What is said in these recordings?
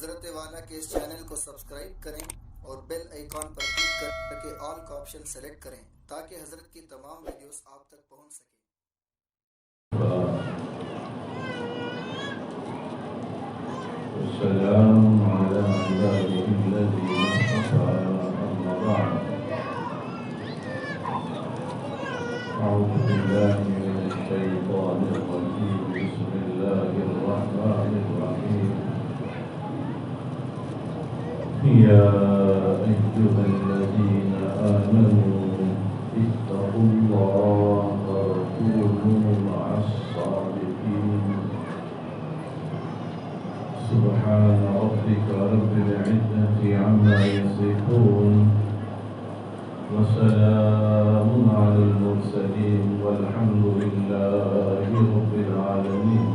حضرت والا کے اس چینل کو سبسکرائب کریں اور بیل آئیکن پر کلک کر کے آل کا آپشن سلیکٹ کریں تاکہ حضرت کی تمام ویڈیوز آپ تک پہنچ سکیں۔ السلام على عباده الذين اصطفى أما بعد أعوذ بالله من الشيطان الرجيم بسم الله الرحمن الرحيم يا أيها الذين آمنوا اتقوا الله وكونوا مع الصادقين سبحان ربك رب العزة عما يصفون وسلام على المرسلين والحمد لله رب العالمين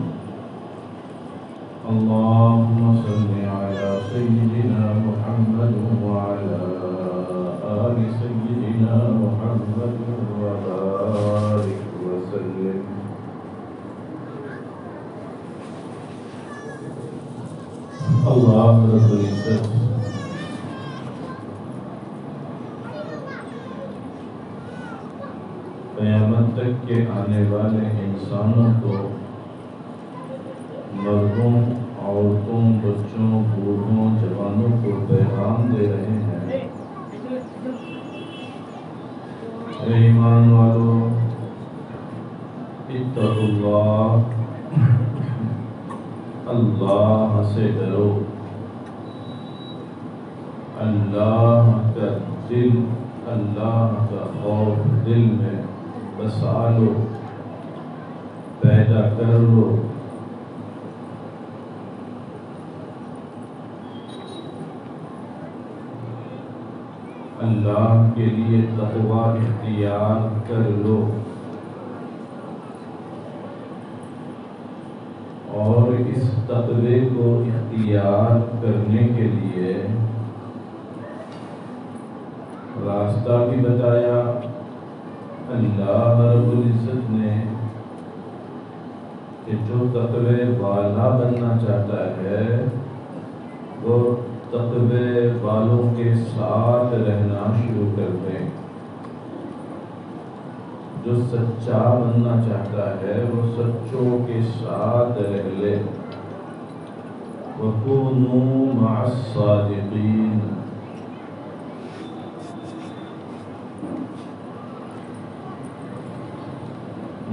اللهم صل على سيدنا محمد وعلى آل سيدنا محمد وبارك وسلم اللہ رب العزت قیامت تک کے آنے والے انسانوں کو مردوں، عورتوں، بچوں، بوڑھوں، جوانوں کو پیغام دے رہے ہیں اے ایمان والو اتقوا اللہ، اللہ سے ڈرو، اللہ کا خوف دل میں بسا لو، پیدا کر لو۔ اللہ کے لیے تقوی اختیار کر لو اور اس تقوی کو اختیار کرنے کے لیے راستہ بھی بتایا اللہ رب العزت نے کہ جو تقوی والا بننا چاہتا ہے وہ تقوی والوں کے ساتھ رہنا شروع کر دیں، جو سچا بننا چاہتا ہے وہ سچوں کے ساتھ رہ لے۔ وَكُونُوا مَعَ الصَّادِقِينَ،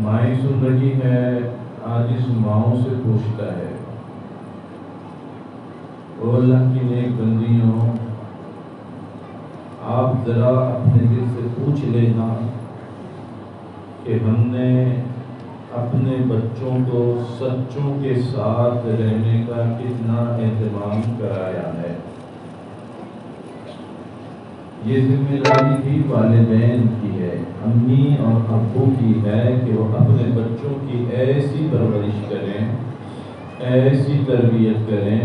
مائیں سن رہی ہے، آج اس ماؤں سے پوچھتا ہے او اللہ کی نیک بندیوں، آپ ذرا اپنے دل سے پوچھ لینا کہ ہم نے اپنے بچوں کو سچوں کے ساتھ رہنے کا کتنا اہتمام کرایا ہے۔ یہ ذمہ داری بھی والدین کی ہے، امی اور ابو کی ہے کہ وہ اپنے بچوں کی ایسی پرورش کریں، ایسی تربیت کریں،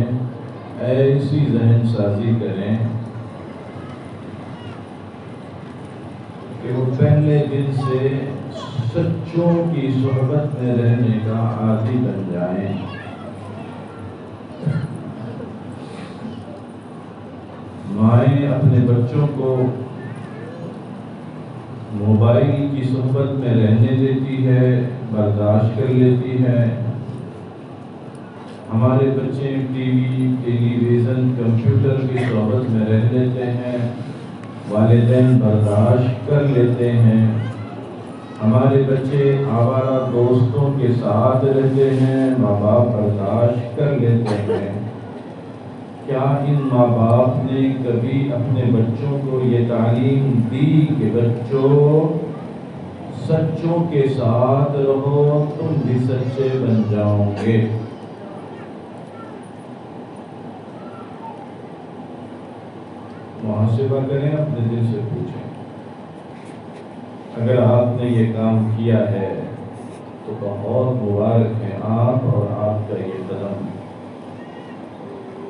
ایسی ذہن سازی کریں کہ وہ پہلے دن سے سچوں کی صحبت میں رہنے کا عادی بن جائیں۔ مائیں اپنے بچوں کو موبائل کی صحبت میں رہنے دیتی ہے، برداشت کر لیتی ہے۔ ہمارے بچے ٹی وی، ٹیلی ویژن، کمپیوٹر کی صحبت میں رہ لیتے ہیں، والدین برداشت کر لیتے ہیں۔ ہمارے بچے آوارہ دوستوں کے ساتھ رہتے ہیں، ماں باپ برداشت کر لیتے ہیں۔ کیا ان ماں باپ نے کبھی اپنے بچوں کو یہ تعلیم دی کہ بچوں سچوں کے ساتھ رہو، تم بھی سچے بن جاؤ گے؟ محاسبہ کریں، اپنے دل سے پوچھیں۔ اگر آپ نے یہ کام کیا ہے تو بہت مبارک ہیں آپ اور آپ کا یہ قدم،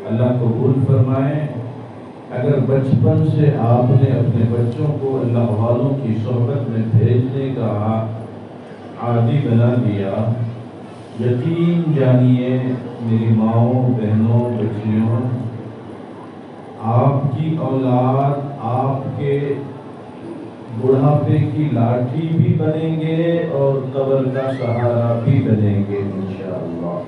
اللہ قبول فرمائے۔ اگر بچپن سے آپ نے اپنے بچوں کو اللہ والوں کی صحبت میں بھیجنے کا عادی بنا دیا، یقین جانیے میری ماؤں، بہنوں، بچیوں، آپ کی اولاد آپ کے بڑھاپے کی لاٹھی بھی بنیں گے اور قبر کا سہارا بھی بنیں گے انشاءاللہ۔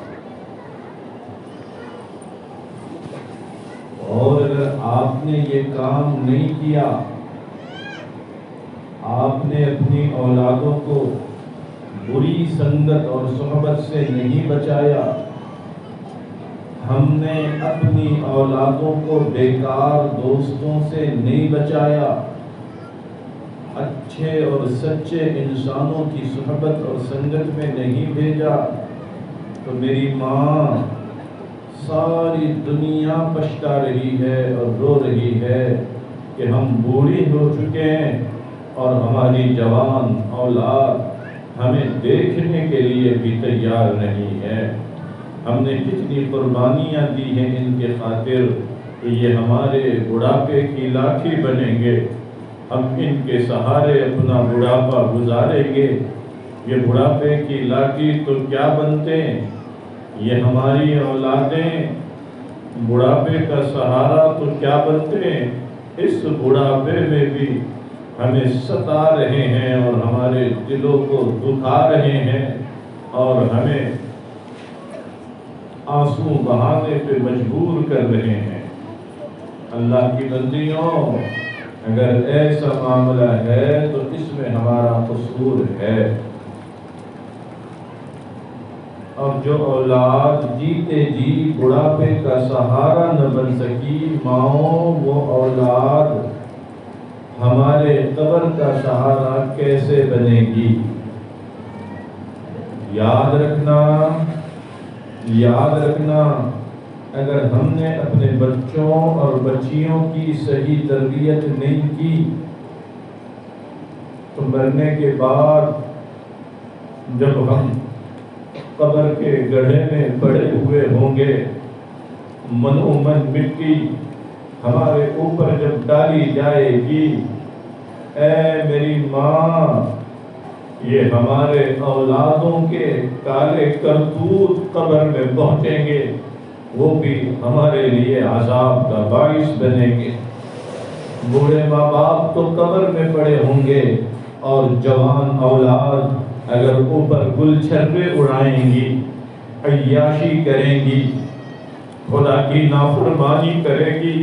اور اگر آپ نے یہ کام نہیں کیا، آپ نے اپنی اولادوں کو بری سنگت اور صحبت سے نہیں بچایا، ہم نے اپنی اولادوں کو بیکار دوستوں سے نہیں بچایا، اچھے اور سچے انسانوں کی صحبت اور سنگت میں نہیں بھیجا، تو میری ماں ساری دنیا پچھتا رہی ہے اور رو رہی ہے کہ ہم بوڑھی ہو چکے ہیں اور ہماری جوان اولاد ہمیں دیکھنے کے لیے بھی تیار نہیں ہے۔ ہم نے کتنی قربانیاں دی ہیں ان کے خاطر کہ یہ ہمارے بڑھاپے کی لاٹھی بنیں گے، ہم ان کے سہارے اپنا بڑھاپا گزاریں گے۔ یہ بڑھاپے کی لاٹھی تو کیا بنتے ہیں، یہ ہماری اولادیں بڑھاپے کا سہارا تو کیا بنتے ہیں، اس بڑھاپے میں بھی ہمیں ستا رہے ہیں اور ہمارے دلوں کو دکھا رہے ہیں اور ہمیں آنسو بہانے پہ مجبور کر رہے ہیں۔ اللہ کی بندیوں، اگر ایسا معاملہ ہے تو اس میں ہمارا قصور ہے۔ اب جو اولاد جیتے جی بڑھاپے کا سہارا نہ بن سکی ماؤں، وہ اولاد ہمارے قبر کا سہارا کیسے بنے گی؟ یاد رکھنا، اگر ہم نے اپنے بچوں اور بچیوں کی صحیح تربیت نہیں کی تو مرنے کے بعد جب ہم قبر کے گڑھے میں پڑے ہوئے ہوں گے، منومن مٹی ہمارے اوپر جب ڈالی جائے گی، اے میری ماں، یہ ہمارے اولادوں کے کالے کرتوت قبر میں پہنچیں گے، وہ بھی ہمارے لیے عذاب کا باعث بنیں گے۔ بوڑھے ماں باپ تو قبر میں پڑے ہوں گے اور جوان اولاد اگر اوپر گل چھرے اڑائیں گی، عیاشی کریں گی، خدا کی نافرمانی کرے گی،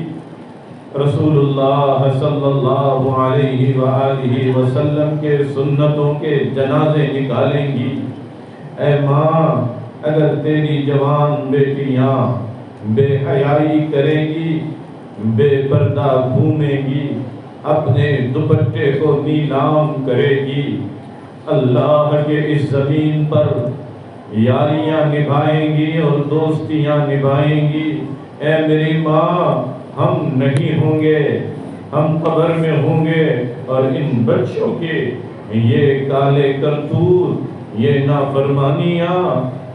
رسول اللہ صلی اللہ علیہ وآلہ وسلم کے سنتوں کے جنازے نکالیں گی۔ اے ماں، اگر تیری جوان بیٹیاں بے حیائی کریں گی، بے پردہ گھومے گی، اپنے دوپٹے کو نیلام کرے گی، اللہ کے اس زمین پر یاریاں نبھائیں گی اور دوستیاں نبھائیں گی، اے میری ماں، ہم نہیں ہوں گے، ہم قبر میں ہوں گے اور ان بچوں کے یہ کالے کرتوت، یہ نافرمانیاں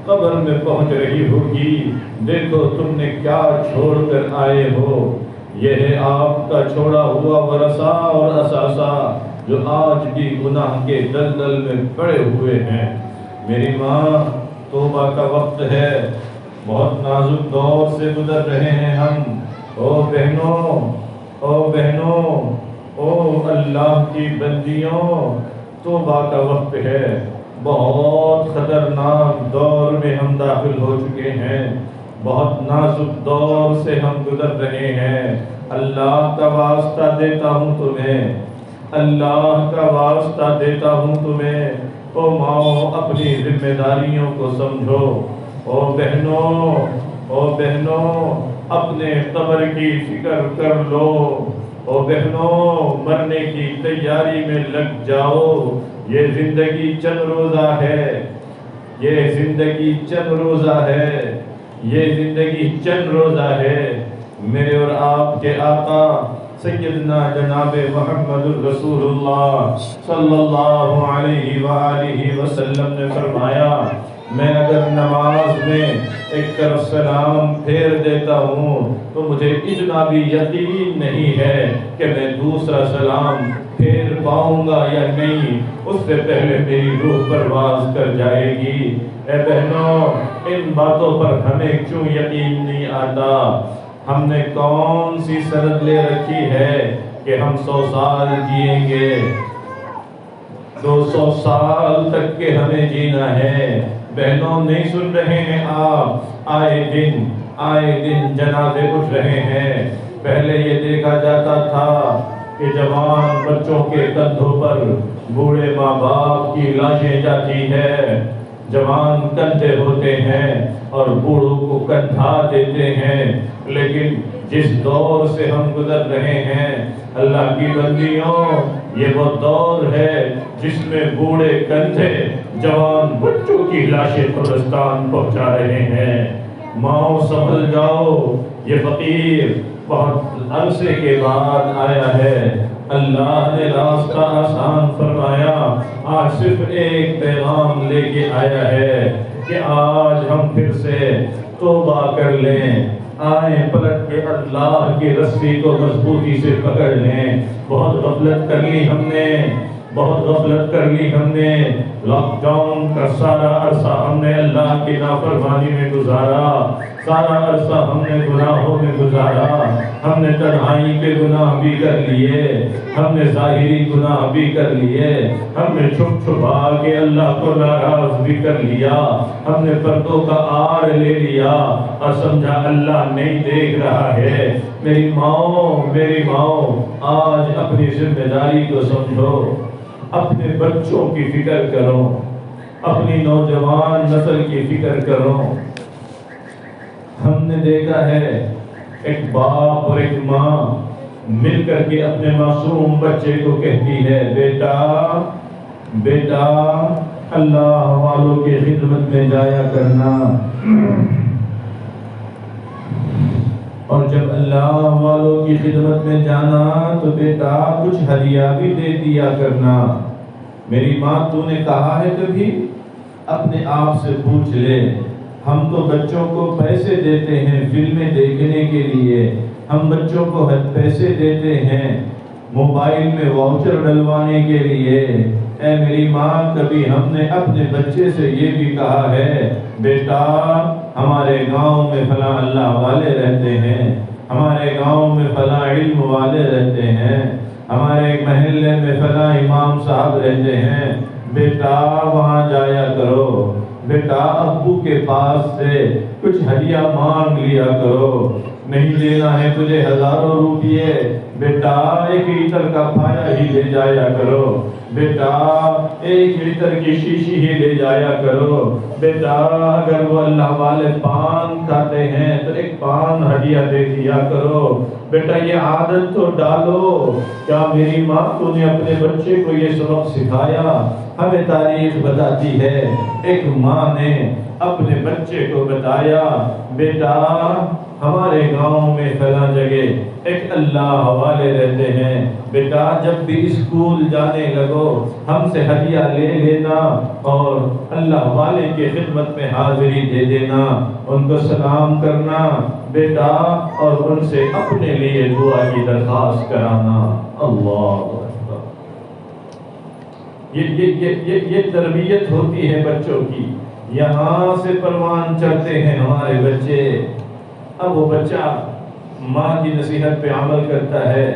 قبر میں پہنچ رہی ہوگی۔ دیکھو تم نے کیا چھوڑ کر آئے ہو، یہ ہے آپ کا چھوڑا ہوا ورثہ اور اثاثہ جو آج بھی گناہ کے دلدل میں پڑے ہوئے ہیں۔ میری ماں، توبہ کا وقت ہے، بہت نازک دور سے گزر رہے ہیں ہم۔ او بہنوں، او اللہ کی بندیوں، توبہ کا وقت ہے، بہت خطرناک دور میں ہم داخل ہو چکے ہیں، بہت نازک دور سے ہم گزر رہے ہیں۔ اللہ کا واسطہ دیتا ہوں تمہیں، اللہ کا واسطہ دیتا ہوں تمہیں، او ماؤں، اپنی ذمہ داریوں کو سمجھو۔ او بہنوں، اپنے قبر کی فکر کر لو۔ او بہنوں، مرنے کی تیاری میں لگ جاؤ۔ یہ زندگی چند روزہ ہے، یہ زندگی چند روزہ ہے، یہ زندگی چند روزہ ہے۔ میرے اور آپ کے آقا سیدنا جناب محمد الرسول اللہ صلی اللہ علیہ وآلہ وسلم نے فرمایا، میں اگر نماز میں ایک طرف سلام پھیر دیتا ہوں تو مجھے اتنا بھی یقین نہیں ہے کہ میں دوسرا سلام پھیر پاؤں گا یا نہیں، اس سے پہلے میری روح پرواز کر جائے گی۔ اے بہنوں، ان باتوں پر ہمیں کیوں یقین نہیں آتا؟ ہم نے کون سی سند لے رکھی ہے کہ ہم 100 سال جئیں گے؟ 200 سال تک کے ہمیں جینا ہے۔ بہنوں نہیں سن رہے ہیں آپ؟ آئے دن جنازے اٹھ رہے ہیں۔ پہلے یہ دیکھا جاتا تھا کہ جوان بچوں کے کندھوں پر بوڑھے ماں باپ کی لاشیں جاتی ہے، جوان کندھے ہوتے ہیں اور بوڑھوں کو کندھا دیتے ہیں۔ لیکن جس دور سے ہم گزر رہے ہیں اللہ کی بندیوں، یہ وہ دور ہے جس میں بوڑھے کندھے جوان بچوں کی لاشیں قبرستان پہنچا رہے ہیں۔ ماؤں سنبھل جاؤ، یہ فقیر بہت عرصے کے بعد آیا ہے، اللہ نے راستہ آسان فرمایا، آج صرف ایک پیغام لے کے آیا ہے کہ آج ہم پھر سے توبہ کر لیں، آئیں پلٹ کے اللہ کی رسی کو مضبوطی سے پکڑ لیں۔ بہت غفلت کر لی ہم نے، بہت غفلت کر لی ہم نے۔ لاک ڈاؤن کا سارا عرصہ ہم نے اللہ کی نافرمانی میں گزارا، سارا عرصہ ہم نے گناہوں میں گزارا۔ ہم نے تنہائی کے گناہ بھی کر لیے، ہم نے ظاہری گناہ بھی کر لیے، ہم نے چھپ چھپا کے اللہ کو ناراض بھی کر لیا، ہم نے پردوں کا آڑ لے لیا اور سمجھا اللہ نہیں دیکھ رہا ہے۔ میری ماؤں آج اپنی ذمہ داری کو سمجھو، اپنے بچوں کی فکر کرو، اپنی نوجوان نسل کی فکر کرو۔ ہم نے دیکھا ہے ایک باپ اور ایک ماں مل کر کے اپنے معصوم بچے کو کہتی ہے، بیٹا اللہ والوں کی خدمت میں جایا کرنا، اور جب اللہ والوں کی خدمت میں جانا تو بیٹا کچھ ہدیہ بھی دے دیا کرنا۔ میری ماں تو نے کہا ہے کبھی؟ اپنے آپ سے پوچھ لے۔ ہم تو بچوں کو پیسے دیتے ہیں فلمیں دیکھنے کے لیے، ہم بچوں کو پیسے دیتے ہیں موبائل میں واؤچر ڈلوانے کے لیے۔ اے میری ماں، کبھی ہم نے اپنے بچے سے یہ بھی کہا ہے بیٹا ہمارے گاؤں میں فلاں اللہ والے رہتے ہیں، ہمارے گاؤں میں فلاں علم والے رہتے ہیں، ہمارے محلے میں فلاں امام صاحب رہتے ہیں، بیٹا وہاں جایا کرو، بیٹا ابو کے پاس سے کچھ ہدیہ مانگ لیا کرو، نہیں دینا ہے تجھے ہزاروں روپیے، بیٹا ایک لیٹر کا پھایا ہی لے جایا کرو، بیٹا ایک لیٹر کی شیشی ہی لے جایا کرو، بیٹا اگر وہ اللہ والے پان کھاتے ہیں تو ایک پان ہدیہ دے دیا کرو، بیٹا یہ عادت تو ڈالو۔ کیا میری ماں تو نے اپنے بچے کو یہ سبق سکھایا؟ ہمیں تاریخ بتاتی ہے ایک ماں نے اپنے بچے کو بتایا، بیٹا ہمارے گاؤں میں فلاں جگہ ایک اللہ والے رہتے ہیں، بیٹا جب بھی اسکول جانے لگو ہم سے ہدیہ لے لینا اور اللہ والے کی خدمت میں حاضری دے دینا، ان کو سلام کرنا بیٹا اور ان سے اپنے لیے دعا کی درخواست کرانا۔ اللہ اکبر، یہ تربیت ہوتی ہے بچوں کی، یہاں سے پروان چڑھتے ہیں ہمارے بچے۔ اب وہ بچہ ماں کی نصیحت پہ عمل کرتا ہے،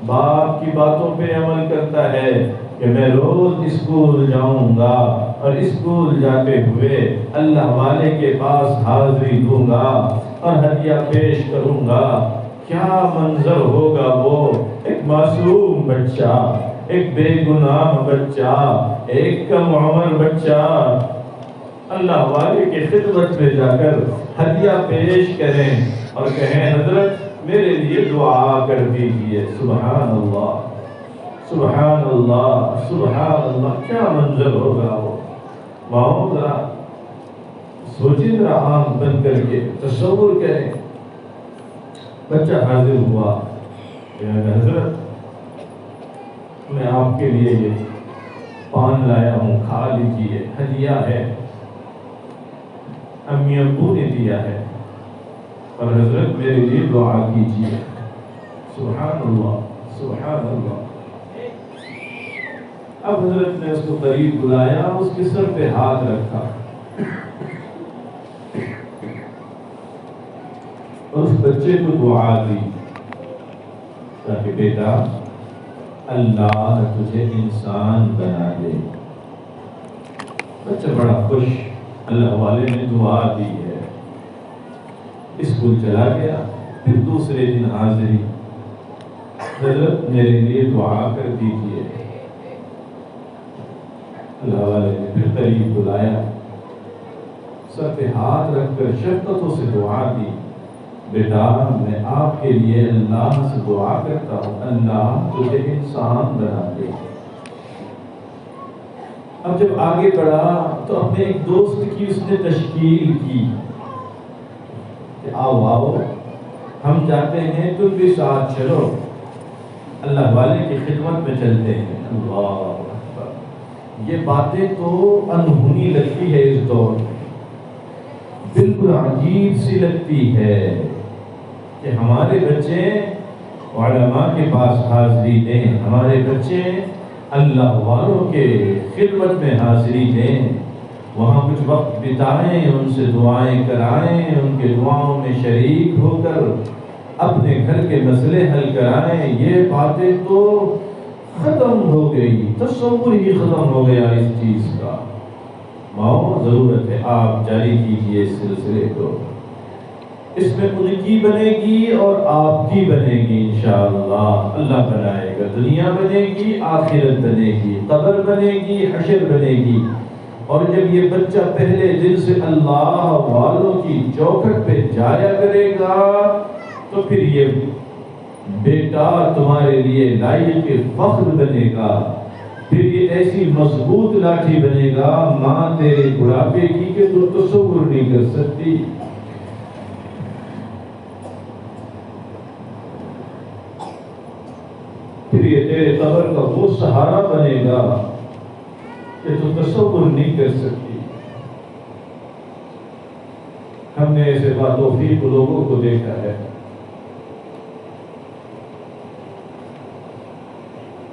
باپ کی باتوں پہ عمل کرتا ہے کہ میں روز اسکول جاؤں گا اور اسکول جاتے ہوئے اللہ والے کے پاس حاضری دوں گا اور ہدیہ پیش کروں گا۔ کیا منظر ہوگا وہ، ایک معصوم بچہ، ایک بے گناہ بچہ، ایک کم عمر بچہ اللہ والے کی خدمت میں جا کر ہدیہ پیش کریں اور کہیں حضرت میرے لیے دعا کر دیجیے۔ سبحان اللہ، سبحان اللہ، سبحان اللہ، کیا منظر ہوگا وہ۔ ماؤں ذرا سوچیں، ذرا آنکھ بند کر کے تصور کریں، بچہ حاضر ہوا، حضرت میں آپ کے لیے یہ پان لایا ہوں، کھا لیجیے، ہدیہ ہے، امی ابو نے دیا ہے، اور حضرت میرے لیے دعا کیجیے۔ سبحان اللہ، سبحان اللہ۔ اب حضرت نے اس کو قریب بلایا، اس کے سر پہ ہاتھ رکھا، اور اس بچے کو دعا دی تاکہ بیٹا اللہ تجھے انسان بنا دے. بچہ بڑا خوش، اللہ والے نے دعا دی ہے. اسکول چلا گیا. پھر دوسرے دن حاضری، حضرت میرے لیے دعا کر دیجیے. اللہ والے نے پھر قریب بلایا، سر پہ ہاتھ رکھ کر شفقتوں سے دعا دی. بیٹا میں آپ کے لیے اللہ سے دعا کرتا ہوں اللہ تجھے انسان بنا دے. اب جب آگے بڑھا تو اپنے ایک دوست کی اس نے تشکیل کی کہ آؤ ہم جاتے ہیں تم بھی ساتھ چلو، اللہ والے کی خدمت میں چلتے ہیں. اللہ اکبر. یہ باتیں تو انہونی لگتی ہے اس دور میں، بالکل عجیب سی لگتی ہے کہ ہمارے بچے علماء کے پاس حاضری دیں، ہمارے بچے اللہ والوں کے خدمت میں حاضری دیں، وہاں کچھ وقت بتائیں، ان سے دعائیں کرائیں، ان کے دعاؤں میں شریک ہو کر اپنے گھر کے مسئلے حل کرائیں. یہ باتیں تو ختم ہو گئی، تصور ہی ختم ہو گیا اس چیز کا. ماؤں ضرورت ہے آپ جاری کیجئے اس سلسلے کو. اس میں ان کی بنے گی اور آپ کی بنے گی انشاءاللہ. اللہ بنائے گا، دنیا بنے گی، آخرت بنے گی، قبر بنے گی، حشر بنے گی. اور جب یہ بچہ پہلے دن سے اللہ والوں کی چوکھٹ پہ جایا کرے گا تو پھر یہ بیٹا تمہارے لیے لائق فخر بنے گا. پھر یہ ایسی مضبوط لاٹھی بنے گا ماں تیرے بڑھاپے کی کہ تو تصور نہیں کر سکتی. پھر یہ تیرے قبر کا وہ سہارا بنے گا کہ تو تصور نہیں کر سکتی. ہم نے ایسے باتوفیق لوگوں کو دیکھا ہے.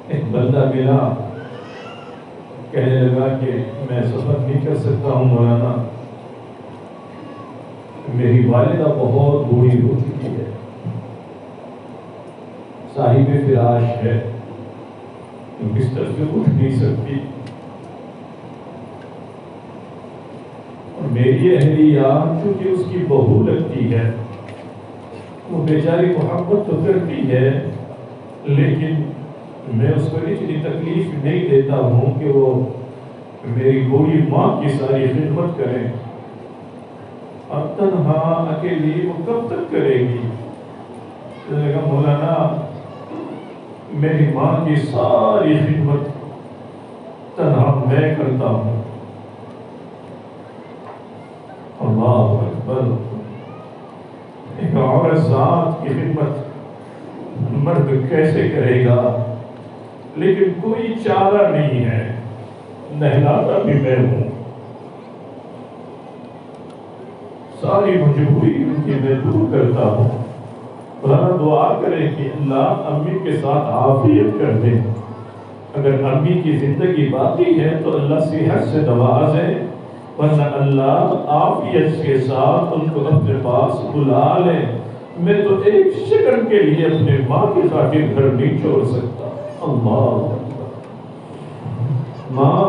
ایک بندہ ملا، کہنے لگا کہ میں سفر نہیں کر سکتا ہوں مولانا، میری والدہ بہت بوڑھی ہو چکی ہے، صاحب فراش ہے، بستر سے اٹھ نہیں سکتی، اور میری اہلیہ چونکہ اس کی بہو لگتی ہے، وہ بیچاری محبت تو کرتی ہے لیکن میں اس کو اتنی تکلیف نہیں دیتا ہوں کہ وہ میری بوڑھی ماں کی ساری خدمت کرے، اور تنہا اکیلی وہ کب تک کرے گی. میں نے کہا مولانا میری ماں کی ساری خدمت تنہا میں کرتا ہوں. اللہ اکبر. ایک عورت ذات کی خدمت مرد کیسے کرے گا؟ لیکن کوئی چارہ نہیں ہے، نہلاتا بھی میں ہوں، ساری مجبوری ان کی میں دور کرتا ہوں. اللہ دعا کرے کہ اللہ امی کے ساتھ عافیت کر دے. اگر امی کی زندگی باقی ہے تو اللہ صحت سے نوازے، ورنہ اللہ عافیت کے ساتھ ان کو اپنے پاس بلا لے. میں تو ایک سیکنڈ کے لیے اپنے ماں کی خاطر گھر نہیں چھوڑ سکتا. اللہ ماں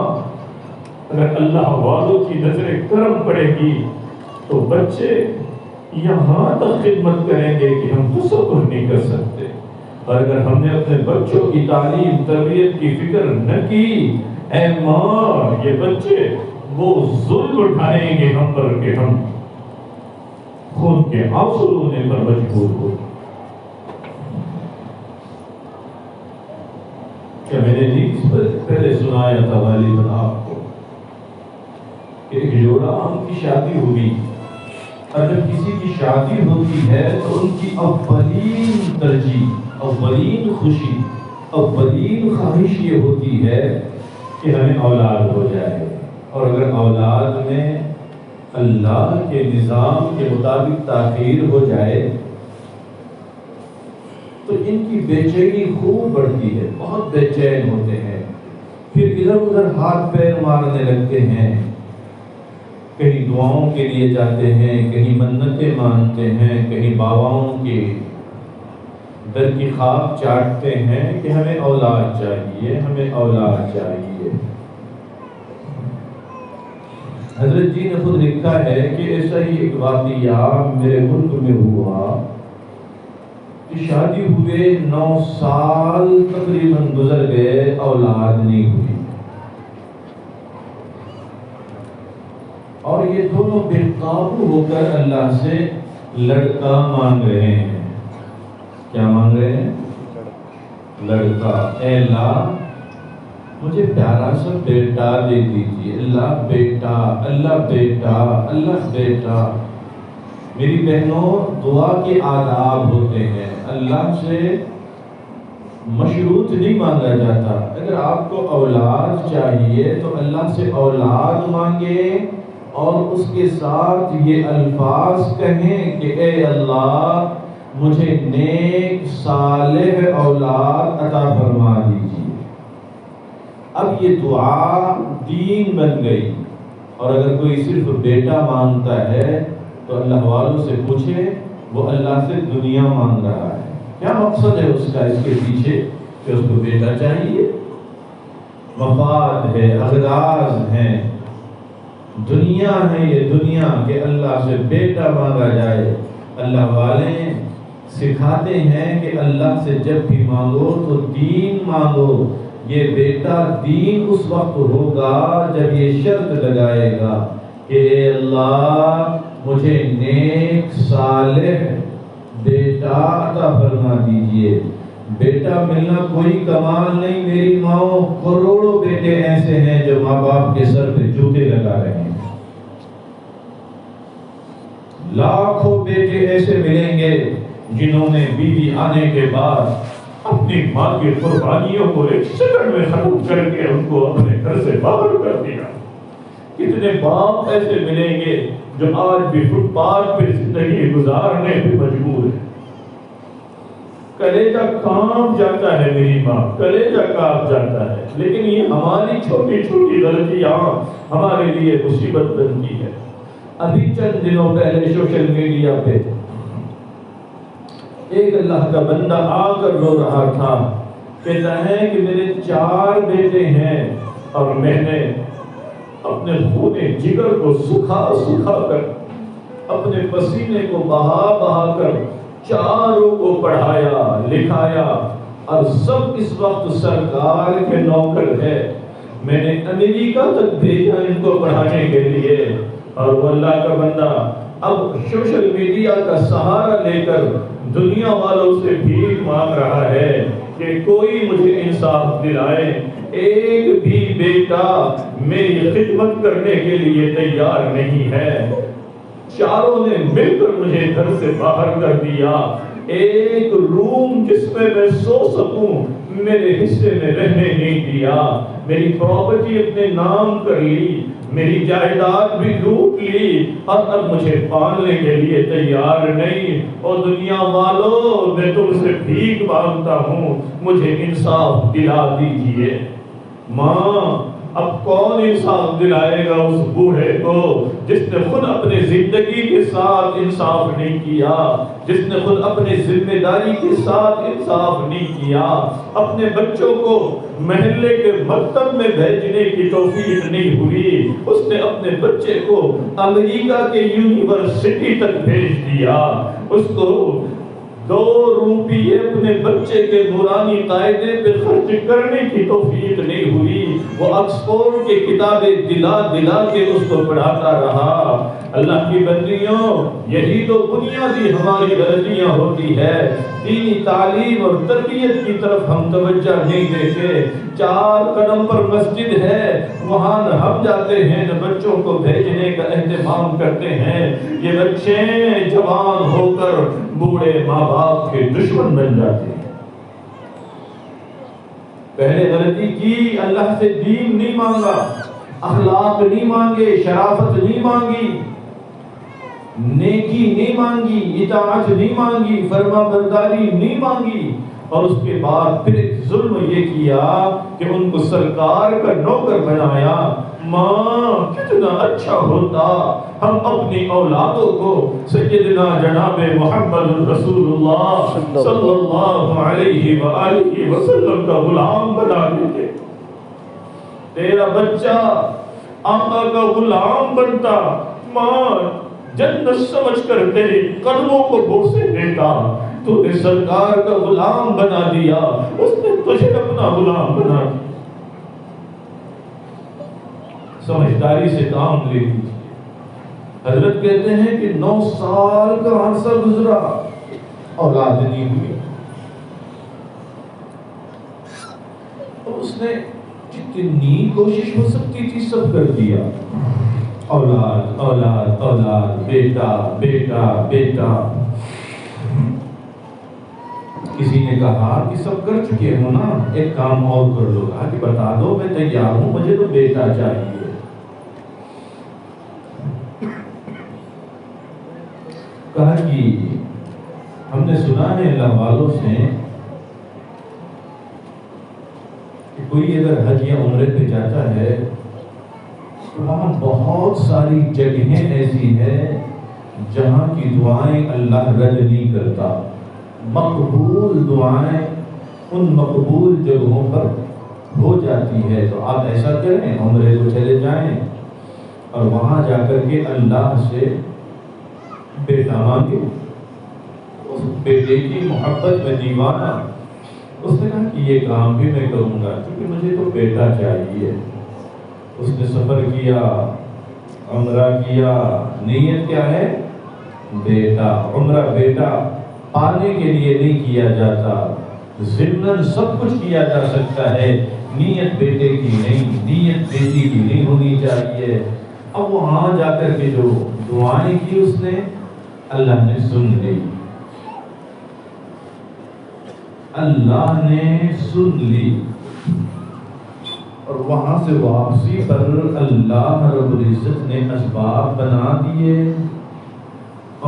اگر اللہ والوں کی نظر کرم پڑے گی تو بچے یہاں تک خدمت کریں گے کہ ہم تصور نہیں کر سکتے. اور اگر ہم نے اپنے بچوں کی تعلیم تربیت کی فکر نہ کی، اے ماں یہ بچے وہ ظلم اٹھائیں گے ہم پر کہ ہم خون کے آنسو رونے پر مجبور ہو. کیا میں نے نہیں اس پر پہلے سنایا تھا غالباً آپ کو کہ ایک جوڑا ان کی شادی ہوئی، اور جب کسی کی شادی ہوتی ہے تو ان کی اولین ترجیح، اولین خوشی، اولین خواہش یہ ہوتی ہے کہ ہمیں اولاد ہو جائے. اور اگر اولاد میں اللہ کے نظام کے مطابق تاخیر ہو جائے تو ان کی بے چینی خوب بڑھتی ہے، بہت بے چین ہوتے ہیں، پھر ادھر ادھر ہاتھ پیر مارنے لگتے ہیں. کہیں دعاؤں کے لیے جاتے ہیں، کہیں منتیں مانتے ہیں، کہیں باباؤں کے در کی خاک چاٹتے ہیں کہ ہمیں اولاد چاہیے، ہمیں اولاد چاہیے۔ حضرت جی نے خود لکھا ہے کہ ایسا ہی ایک واقعہ میرے ملک میں ہوا کہ شادی ہوئے 9 سال تقریباً گزر گئے، اولاد نہیں ہوئی، اور یہ دونوں بے قابو ہو کر اللہ سے لڑکا مانگ رہے ہیں۔ کیا مانگ رہے ہیں؟ لڑکا۔ اے اللہ مجھے پیارا سا بیٹا دے دیجیے، اللہ بیٹا، اللہ بیٹا، اللہ بیٹا۔ میری بہنوں، دعا کے آداب ہوتے ہیں، اللہ سے مشروط نہیں مانگا جاتا۔ اگر آپ کو اولاد چاہیے تو اللہ سے اولاد مانگے، اور اس کے ساتھ یہ الفاظ کہیں کہ اے اللہ مجھے نیک صالح اولاد عطا فرما دیجیے۔ اب یہ دعا دین بن گئی، اور اگر کوئی صرف بیٹا مانگتا ہے تو اللہ والوں سے پوچھے، وہ اللہ سے دنیا مانگ رہا ہے۔ کیا مقصد ہے اس کا اس کے پیچھے کہ اس کو بیٹا چاہیے؟ مفاد ہے، اغراض ہیں، دنیا ہے یہ دنیا کہ اللہ سے بیٹا مانگا جائے۔ اللہ والے سکھاتے ہیں کہ اللہ سے جب بھی مانگو تو دین مانگو۔ یہ بیٹا دین اس وقت ہوگا جب یہ شرط لگائے گا کہ اے اللہ مجھے نیک صالح بیٹا عطا فرما دیجئے۔ بیٹا ملنا کوئی کمال نہیں، میری ماں، کروڑوں بیٹے ایسے ہیں جو ماں باپ کے سر پہ جوتے لگا رہے ہیں، لاکھوں بیٹے ایسے ملیں گے جنہوں نے بیوی آنے کے بعد اپنی ماں کی قربانیوں کو ایک سیکنڈ میں ختم کر کے ان کو اپنے گھر سے باہر کر دیا۔ کتنے باپ ایسے ملیں گے جو آج بھی فٹ پاتھ پہ زندگی گزارنے پہ مجبور ہے۔ کلیجہ کانپ جاتا ہے میری ماں، کلیجہ کانپ جاتا ہے، لیکن یہ ہماری چھوٹی چھوٹی غلطیاں ہمارے لیے مصیبت بنتی ہے۔ ابھی چند دنوں پہلے سوشل میڈیا پہ ایک اللہ کا بندہ آ کر رو رہا تھا، کہتا ہے کہ میرے 4 بیٹے ہیں اور میں نے اپنے خون جگر کو سکھا سکھا کر، اپنے پسینے کو بہا بہا کر 4 کو پڑھایا لکھایا، اور سب اس وقت سرکار کے نوکر ہے۔ میں نے امریکہ تک بھیجا ان کو پڑھانے کے لیے، اور وہ اللہ کا بندہ اب سوشل میڈیا کا سہارا لے کر دنیا والوں سے بھیک مانگ رہا ہے کہ کوئی مجھے انصاف دلائے۔ ایک بھی بیٹا میری خدمت کرنے کے لیے تیار نہیں ہے، 4 نے مل کر مجھے گھر سے باہر کر دیا۔ ایک روم جس میں میں سو سکوں میرے حصے میں رہنے نہیں دیا، میری پراپرٹی اپنے نام کر لی، میری جائیداد بھی لوٹ لی، اور اب مجھے پالنے کے لیے تیار نہیں۔ اور دنیا والوں، میں تم سے بھیک مانگتا ہوں، مجھے انصاف دلا دیجئے۔ ماں، اب کون انصاف دلائے گا اس بوڑھے کو جس نے خود اپنے زندگی کے ساتھ انصاف نہیں کیا، جس نے خود اپنے ذمہ داری کے ساتھ انصاف نہیں کیا، اپنے بچوں کو محلے کے مکتب میں بھیجنے کی توفیق نہیں ہوئی، اس نے اپنے بچے کو امریکہ کے یونیورسٹی تک بھیج دیا، اس کو 2 روپیے اپنے بچے کے نورانی قاعدے پہ خرچ کرنے کی توفیق نہیں ہوئی، وہ آکسفورڈ کی کتابیں دلا دلا کے اس کو پڑھاتا رہا۔ اللہ کی بندیوں، یہی تو بنیادی ہماری غلطیاں ہوتی ہے، دینی تعلیم اور تربیت کی طرف ہم توجہ نہیں دیتے۔ 4 قدم پر مسجد ہے، وہاں نہ ہم جاتے ہیں نہ بچوں کو بھیجنے کا اہتمام کرتے ہیں۔ یہ بچے جوان ہو کر بوڑھے ماں باپ کے دشمن بن جاتے ہیں۔ پہلے غلطی کی، اللہ سے دین نہیں مانگا، اخلاق نہیں مانگے، شرافت نہیں مانگی، نیکی نہیں مانگی، اطاعت نہیں مانگی، فرما برداری نہیں مانگی، اور اس کے بعد پھر ایک ظلم یہ کیا کہ ان کو سرکار کا نوکر بنایا، ماں کتنا اچھا ہوتا ہم اپنی اولادوں کو سیدنا جناب محمد رسول اللہ صلی اللہ علیہ وآلہ وسلم کا غلام بنا دیتے. تیرا بچہ آقا کا غلام بنتا، ماں جنت سمجھ کر تیری قدموں کو بوسے دیتا. تو نے سرکار کا غلام بنا دیا، اس نے تجھے اپنا غلام بنا دیا. سمجھداری سے کام لے لیجیے. حضرت کہتے ہیں کہ 9 سال کا عرصہ گزرا، اولاد نہیں ہوئی. اس نے جتنی کوشش ہو سکتی تھی سب کر دیا. اولاد اولاد اولاد، بیٹا بیٹا بیٹا. کسی نے کہا کہ سب کر چکے ہو نا، ایک کام اور کر لو. کہا کہ بتا دو، میں تیار ہوں، مجھے تو بیٹا چاہیے. کہا کہ ہم نے سنا ہے اللہ والوں سے کہ کوئی اگر حج یا عمرے پہ جاتا ہے تو وہاں بہت ساری جگہیں ایسی ہیں جہاں کی دعائیں اللہ رد نہیں کرتا. مقبول دعائیں ان مقبول جگہوں پر ہو جاتی ہے. تو آپ ایسا کریں، عمرے کو چلے جائیں اور وہاں جا کر کے اللہ سے بیٹا مانگے. اس بیٹے کی محبت میں دیوانہ. اس نے کہا کہ یہ کام بھی میں کروں گا کیونکہ مجھے تو بیٹا چاہیے. اس نے سفر کیا، عمرہ کیا. نیت کیا ہے؟ بیٹا. عمرہ بیٹا پانے کے لیے نہیں کیا جاتا، ضمن سب کچھ کیا جا سکتا ہے، نیت بیٹے کی نہیں، نیت بیٹی کی نہیں ہونی چاہیے. اب وہاں جا کر کے جو دعائیں کی اس نے، اللہ نے سن لی. اللہ نے سن لی. اور وہاں سے واپسی پر اللہ رب العزت نے اسباب بنا دیے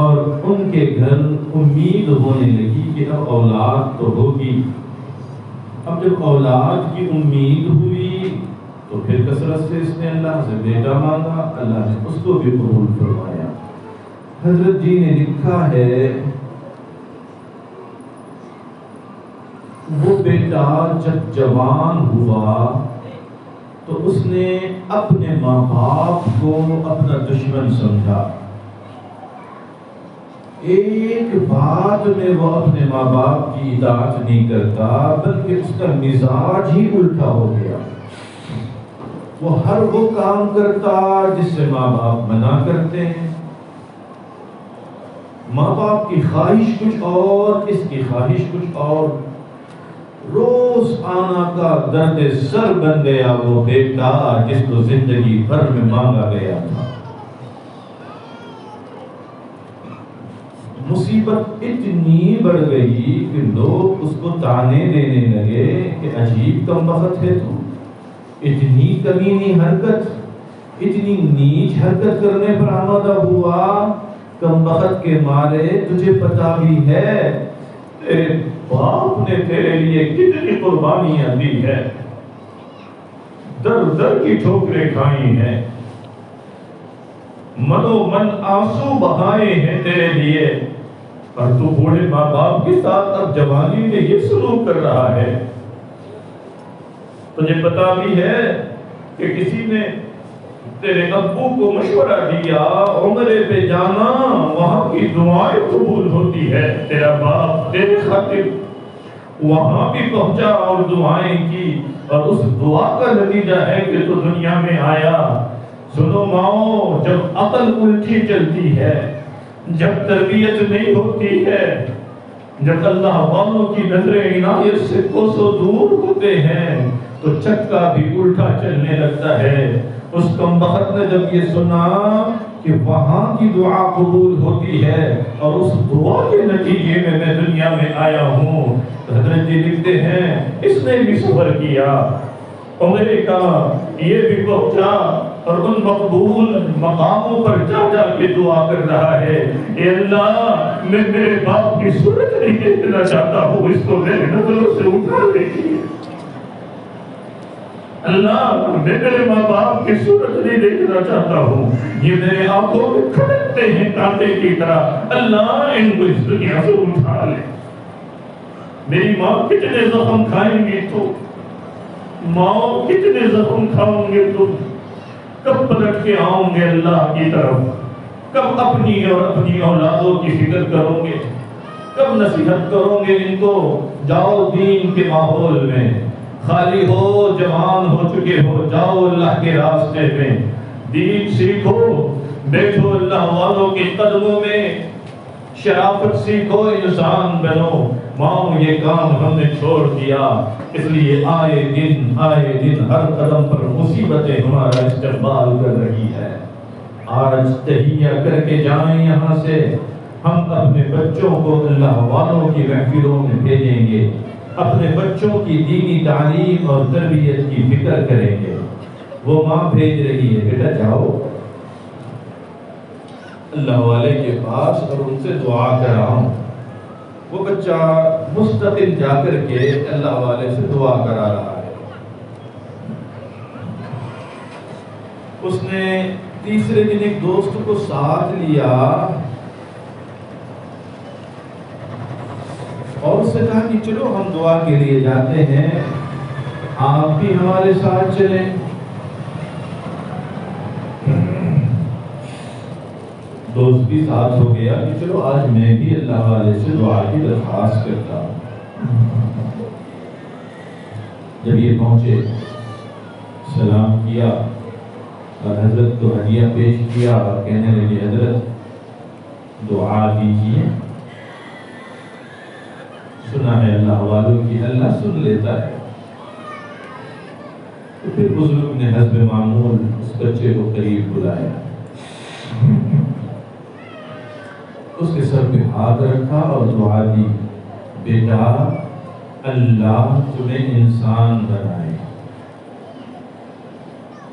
اور ان کے گھر امید ہونے لگی کہ اب اولاد تو ہوگی. اب جب اولاد کی امید ہوئی تو پھر کثرت سے اس نے اللہ سے بیٹا مانگا. اللہ نے اس کو بھی قبول فرمایا. حضرت جی نے لکھا ہے وہ بیٹا جب جوان ہوا تو اس نے اپنے ماں باپ کو اپنا دشمن سمجھا. ایک بات میں وہ اپنے ماں باپ کی اطاعت نہیں کرتا بلکہ اس کا مزاج ہی الٹا ہو گیا. وہ ہر وہ کام کرتا جس سے ماں باپ منع کرتے ہیں. ماں باپ کی خواہش کچھ اور، اس کی خواہش کچھ اور. روز آنا کا درد سر بن گیا وہ بیٹا جس کو زندگی بھر میں مانگا گیا تھا. مصیبت اتنی بڑھ گئی کہ لوگ اس کو تانے دینے لگے کہ عجیب کمبخت ہے تو، اتنی کمینی حرکت، اتنی نیچ حرکت کرنے پر آمادہ ہوا. کمبخت کے مارے تجھے پتا بھی ہے تیرے باپ نے تیرے لیے کتنی قربانیاں دی ہے، در در کی ٹھوکریں کھائی ہیں، منو من آنسو بہائے ہیں تیرے لیے، اور تو بوڑھے ماں باپ کے ساتھ اب جوانی میں یہ سلوک کر رہا ہے. تجھے پتا بھی ہے کہ کسی نے تیرے ابو کو مشورہ دیا عمرے پہ جانا، وہاں کی دعائیں قبول ہوتی ہے. تیرا باپ تیرے خاطر وہاں بھی پہنچا اور دعائیں کی، اور اس دعا کا نتیجہ ہے کہ تو دنیا میں آیا. سنو ماؤں، جب عقل الٹی چلتی ہے، جب تربیت نہیں ہوتی ہے، جب اللہ والوں کی نظر عنایت سے کوسوں دور ہوتے ہیں تو چکا بھی الٹا چلنے لگتا ہے. اس کمبخت نے جب یہ سنا کہ وہاں کی دعا قبول ہوتی ہے اور اس دعا کے نتیجے میں میں دنیا میں آیا ہوں، تو حضرت جی لکھتے ہیں اس نے بھی صبر کیا، عمرے کا یہ بھی پہنچا اور ان مقبول مقاموں پر جا جا کے دعا کر رہا ہے، اے اللہ میں میرے باپ کی صورت نہیں دیکھنا چاہتا ہوں، اس کو میرے نظروں سے اٹھا دیجیے. اللہ میں میرے ماں باپ کی صورت نہیں دیکھنا چاہتا ہوں، یہ میرے آنکھوں میں کھٹکتے ہیں کانٹے کی طرح، اللہ ان کو اس دنیا سے اٹھا لے۔ میری ماں کتنے زخم کھائیں گی تو، ماں کتنے زخم کھاؤں گے تم، کب پلٹ کے آؤں گے اللہ کی طرف، کب اپنی اور اپنی اولادوں کی فکر کرو گے، کب نصیحت کرو گے ان کو، جاؤ دین کے ماحول میں، خالی ہو جوان ہو چکے ہو، جاؤ اللہ کے راستے میں، دین سیکھو، بیٹھو اللہ والوں کے قدموں میں، شرافت سیکھو، انسان بنو۔ ماں یہ کام ہم نے چھوڑ دیا، اس لیے آئے دن ہر قدم پر مصیبتیں ہمارا استقبال کر رہی ہے۔ آج تہیہ کر کے جائیں یہاں سے، ہم اپنے بچوں کو اللہ والوں کی محفلوں میں بھیجیں گے، اپنے بچوں کی دینی تعلیم اور تربیت کی فکر کریں گے۔ وہ ماں بھیج رہی ہے، بیٹا جاؤ اللہ والے کے پاس اور ان سے دعا کراؤ۔ وہ بچہ مستقل جا کر کے اللہ والے سے دعا کرا رہا ہے۔ اس نے تیسرے دن ایک دوست کو ساتھ لیا اور اس سے کہا کہ چلو ہم دعا کے لیے جاتے ہیں، آپ بھی ہمارے ساتھ چلیں۔ دوست بھی ساتھ ہو گیا کہ چلو آج میں بھی اللہ والے سے دعا کی درخواست کرتا ہوں۔ جب یہ پہنچے، سلام کیا اور حضرت کو ہدیہ پیش کیا اور کہنے لگے حضرت دعا دیجیے، سنا ہے اللہ والوں کی، اللہ سن لیتا ہے۔ تو پھر بزرگ نے حسب معمول اس بچے کو قریب بلایا، اس کے سر پہ ہاتھ رکھا اور دعا دی، بیٹا اللہ تمہیں انسان بنائے۔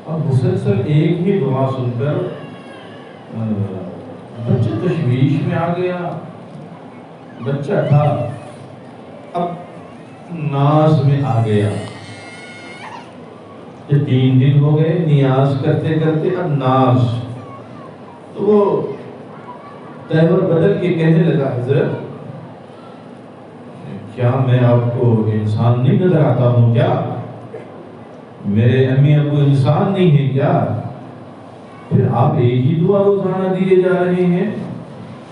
اور مسلسل ایک ہی دعا سن کر بچہ تشویش میں آ گیا۔ بچہ تھا، اب ناز میں آ گیا۔ جب 3 دن ہو گئے نیاز کرتے کرتے، اب ناز، تو وہ تیور بدل کے کہنے لگا حضرت کیا میں آپ کو انسان نہیں نظر آتا ہوں کیا؟ میرے امی ابو انسان نہیں ہیں کیا؟ پھر آپ ایک ہی دعا روزانہ دیے جا رہے ہیں،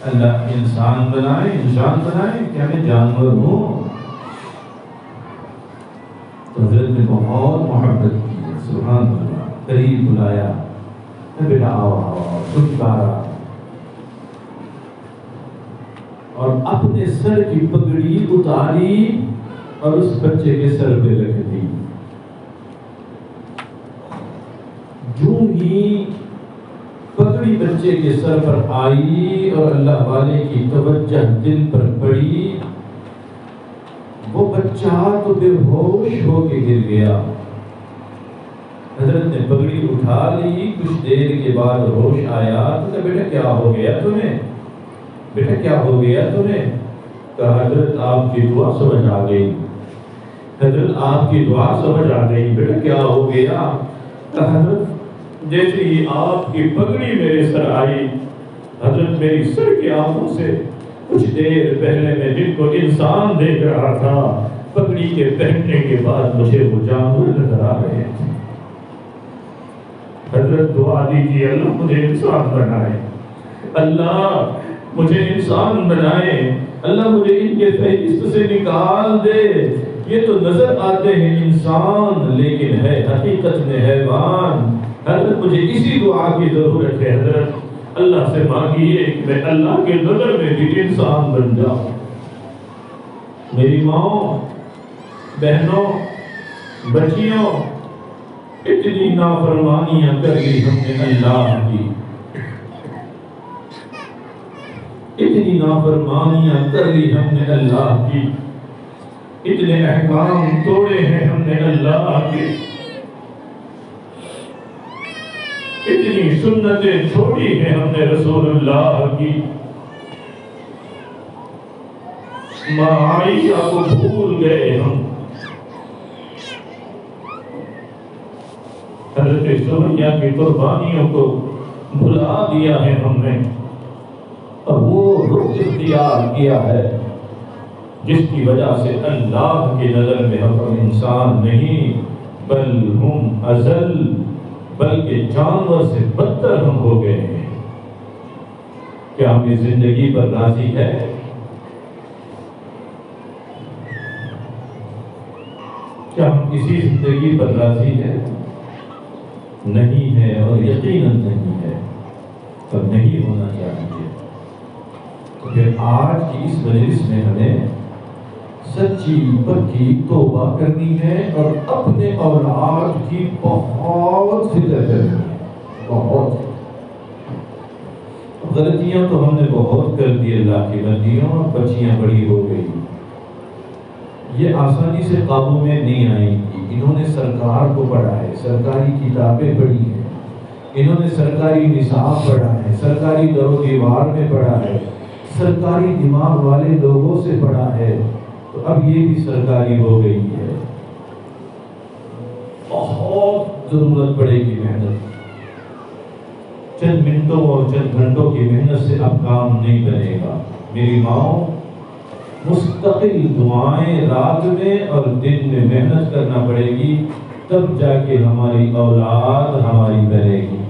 اللہ انسان بنائے انسان بنائے، کیا میں جانور ہوں؟ تو حضرت نے بہت محبت کی، سبحان اللہ، قریب بلایا، بیٹا آؤ چھٹکارا، اور اپنے سر کی پگڑی اتاری اور اس بچے کے سر پہ رکھ دی۔ جو ہی پگڑی بچے کے سر پر آئی اور اللہ والے کی توجہ دل پر پڑی، وہ بچہ تو بے ہوش ہو کے گر گیا۔ حضرت نے پگڑی اٹھا لی، کچھ دیر کے بعد ہوش آیا تو کہا بیٹا کیا ہو گیا تمہیں؟ بیٹا کیا ہو گیا تمہیں؟ کہا حضرت آپ کی دعا سمجھ آ گئی، حضرت آپ کی دعا سمجھ آ گئی۔ بیٹا کیا ہو گیا؟ کہا حضرت جیسے ہی آپ کی پگڑی میرے سر آئی، حضرت میری سر کی آنکھوں سے کچھ دیر پہلے میں جن کو انسان دیکھ رہا تھا، پگڑی کے پہننے کے بعد مجھے وہ جانور نظر آ رہے تھے۔ حضرت دعا دیجیے اللہ مجھے انسان بنائے، اللہ مجھے انسان بنائے، اللہ مجھے ان کے فہرست سے نکال دے۔ یہ تو نظر آتے ہیں انسان لیکن ہے حقیقت میں حیوان۔ حضرت مجھے اسی دعا کی ضرورت ہے، حضرت اللہ سے مانگیے کہ میں اللہ کے نظر میں بھی انسان بن جاؤں۔ میری ماں، بہنوں، بچیوں، اتنی نافرمانیاں کر لی ہم نے اللہ کی، اتنی نافرمانیاں کر لی ہم نے اللہ کی، اتنے احکام توڑے ہیں ہم نے اللہ کے، اتنی سنتیں چھوڑی ہیں ہم نے رسول اللہ کی، معائشہ کو بھول گئے ہم، حضرت سمیہ کی قربانیوں کو بھلا دیا ہے ہم نے، اور وہ رخ اختیار کیا ہے جس کی وجہ سے اللہ کی نظر میں ہم انسان نہیں بل ہم ازل، بلکہ جانور سے بدتر ہم ہو گئے ہیں۔ کیا ہم اس زندگی پر راضی ہے؟ کیا ہم اسی زندگی پر راضی ہیں؟ نہیں ہے، اور یقیناً نہیں ہے، اور نہیں ہونا چاہیے۔ تو پھر آج کی اس مجلس میں ہمیں سچی پکی توبہ کرنی ہے اور اپنے اولاد کی بہت فکر کرنی ہے، بہت۔ غلطیاں تو ہم نے بہت کر دی اللہ کی بندیوں، بچیاں بڑی ہو گئی، یہ آسانی سے قابو میں نہیں آئیں گی۔ انہوں نے سرکار کو پڑھا ہے، سرکاری کتابیں پڑھی ہیں، انہوں نے سرکاری نصاب پڑھا ہے، سرکاری در و دیوار میں پڑھا ہے، سرکاری دماغ والے لوگوں سے پڑھا ہے، تو اب یہ بھی سرکاری ہو گئی ہے۔ بہت ضرورت پڑے گی محنت، چند منٹوں اور چند گھنٹوں کی محنت سے اب کام نہیں بنے گا۔ میری ماں، مستقل دعائیں رات میں اور دن میں محنت کرنا پڑے گی، تب جا کے ہماری اولاد ہماری بنے گی۔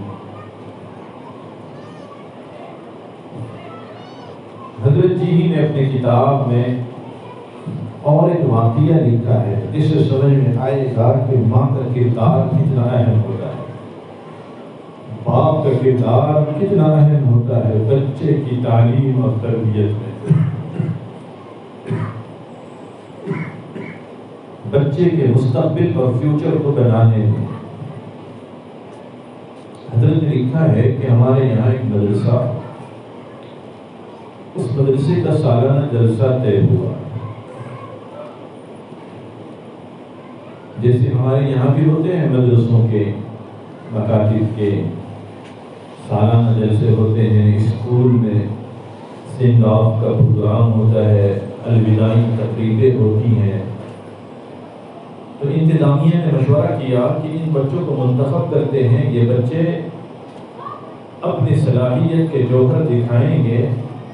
حضرت جی ہی نے اپنی کتاب میں اور ایک واقعہ لکھا ہے جس سے سمجھ میں آئے گا کہ ماں کا کردار کتنا اہم ہوتا ہے، باپ کا کردار کتنا اہم ہوتا ہے بچے کی تعلیم اور تربیت میں، بچے کے مستقبل اور فیوچر کو بنانے میں۔ حضرت نے لکھا ہے کہ ہمارے یہاں ایک مدرسہ، اس مدرسے کا سالانہ جلسہ طے ہوا۔ جیسے ہمارے یہاں بھی ہوتے ہیں مدرسوں کے، مکاتب کے سالانہ جلسے ہوتے ہیں، اسکول میں سینڈ آف کا پروگرام ہوتا ہے، الوداعی تقریبیں ہوتی ہیں۔ تو انتظامیہ نے مشورہ کیا کہ ان بچوں کو منتخب کرتے ہیں، یہ بچے اپنی صلاحیت کے جوہر دکھائیں گے،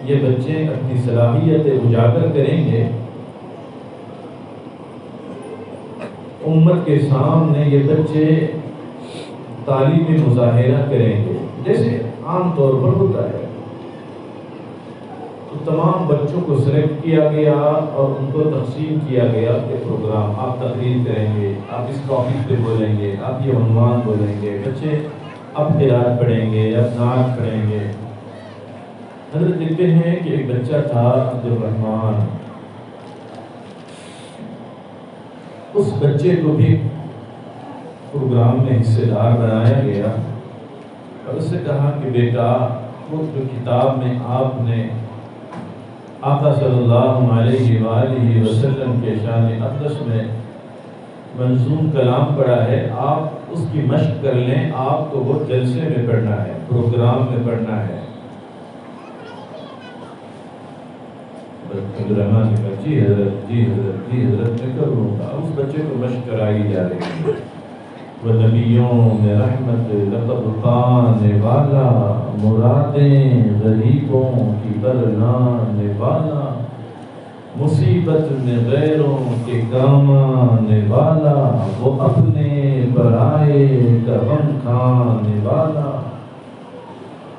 یہ بچے اپنی صلاحیتیں اجاگر کریں گے، امت کے سامنے یہ بچے تعلیمی مظاہرہ کریں گے جیسے عام طور پر ہوتا ہے۔ تو تمام بچوں کو سلیکٹ کیا گیا اور ان کو تقسیم کیا گیا کہ پروگرام آپ تقریر کریں گے، آپ اس ٹاپک پہ بولیں گے، آپ یہ عنوان بولیں گے، بچے اب قرات پڑھیں گے، اب نعت پڑھیں گے۔ حضرت لکھتے ہیں کہ ایک بچہ تھا عبد الرحمان، اس بچے کو بھی پروگرام میں حصے دار بنایا گیا اور اس سے کہا کہ بیٹا وہ جو کتاب میں آپ نے آقا صلی اللہ علیہ وآلہ وسلم کے شان اقدس میں منظوم کلام پڑھا ہے، آپ اس کی مشق کر لیں، آپ کو وہ جلسے میں پڑھنا ہے، پروگرام میں پڑھنا ہے۔ عبدالرحمن نے کہا جی حضرت میں کر لوں گا۔ اس بچے کو مشق کرائی جا رہی ہے۔ وہ نبیوں میں رحمت لقب پانے والا، مرادیں غریبوں کی برلانے والا، مصیبت میں غیروں کے کام آنے والا، وہ اپنے برائے کا غم کھانے والا،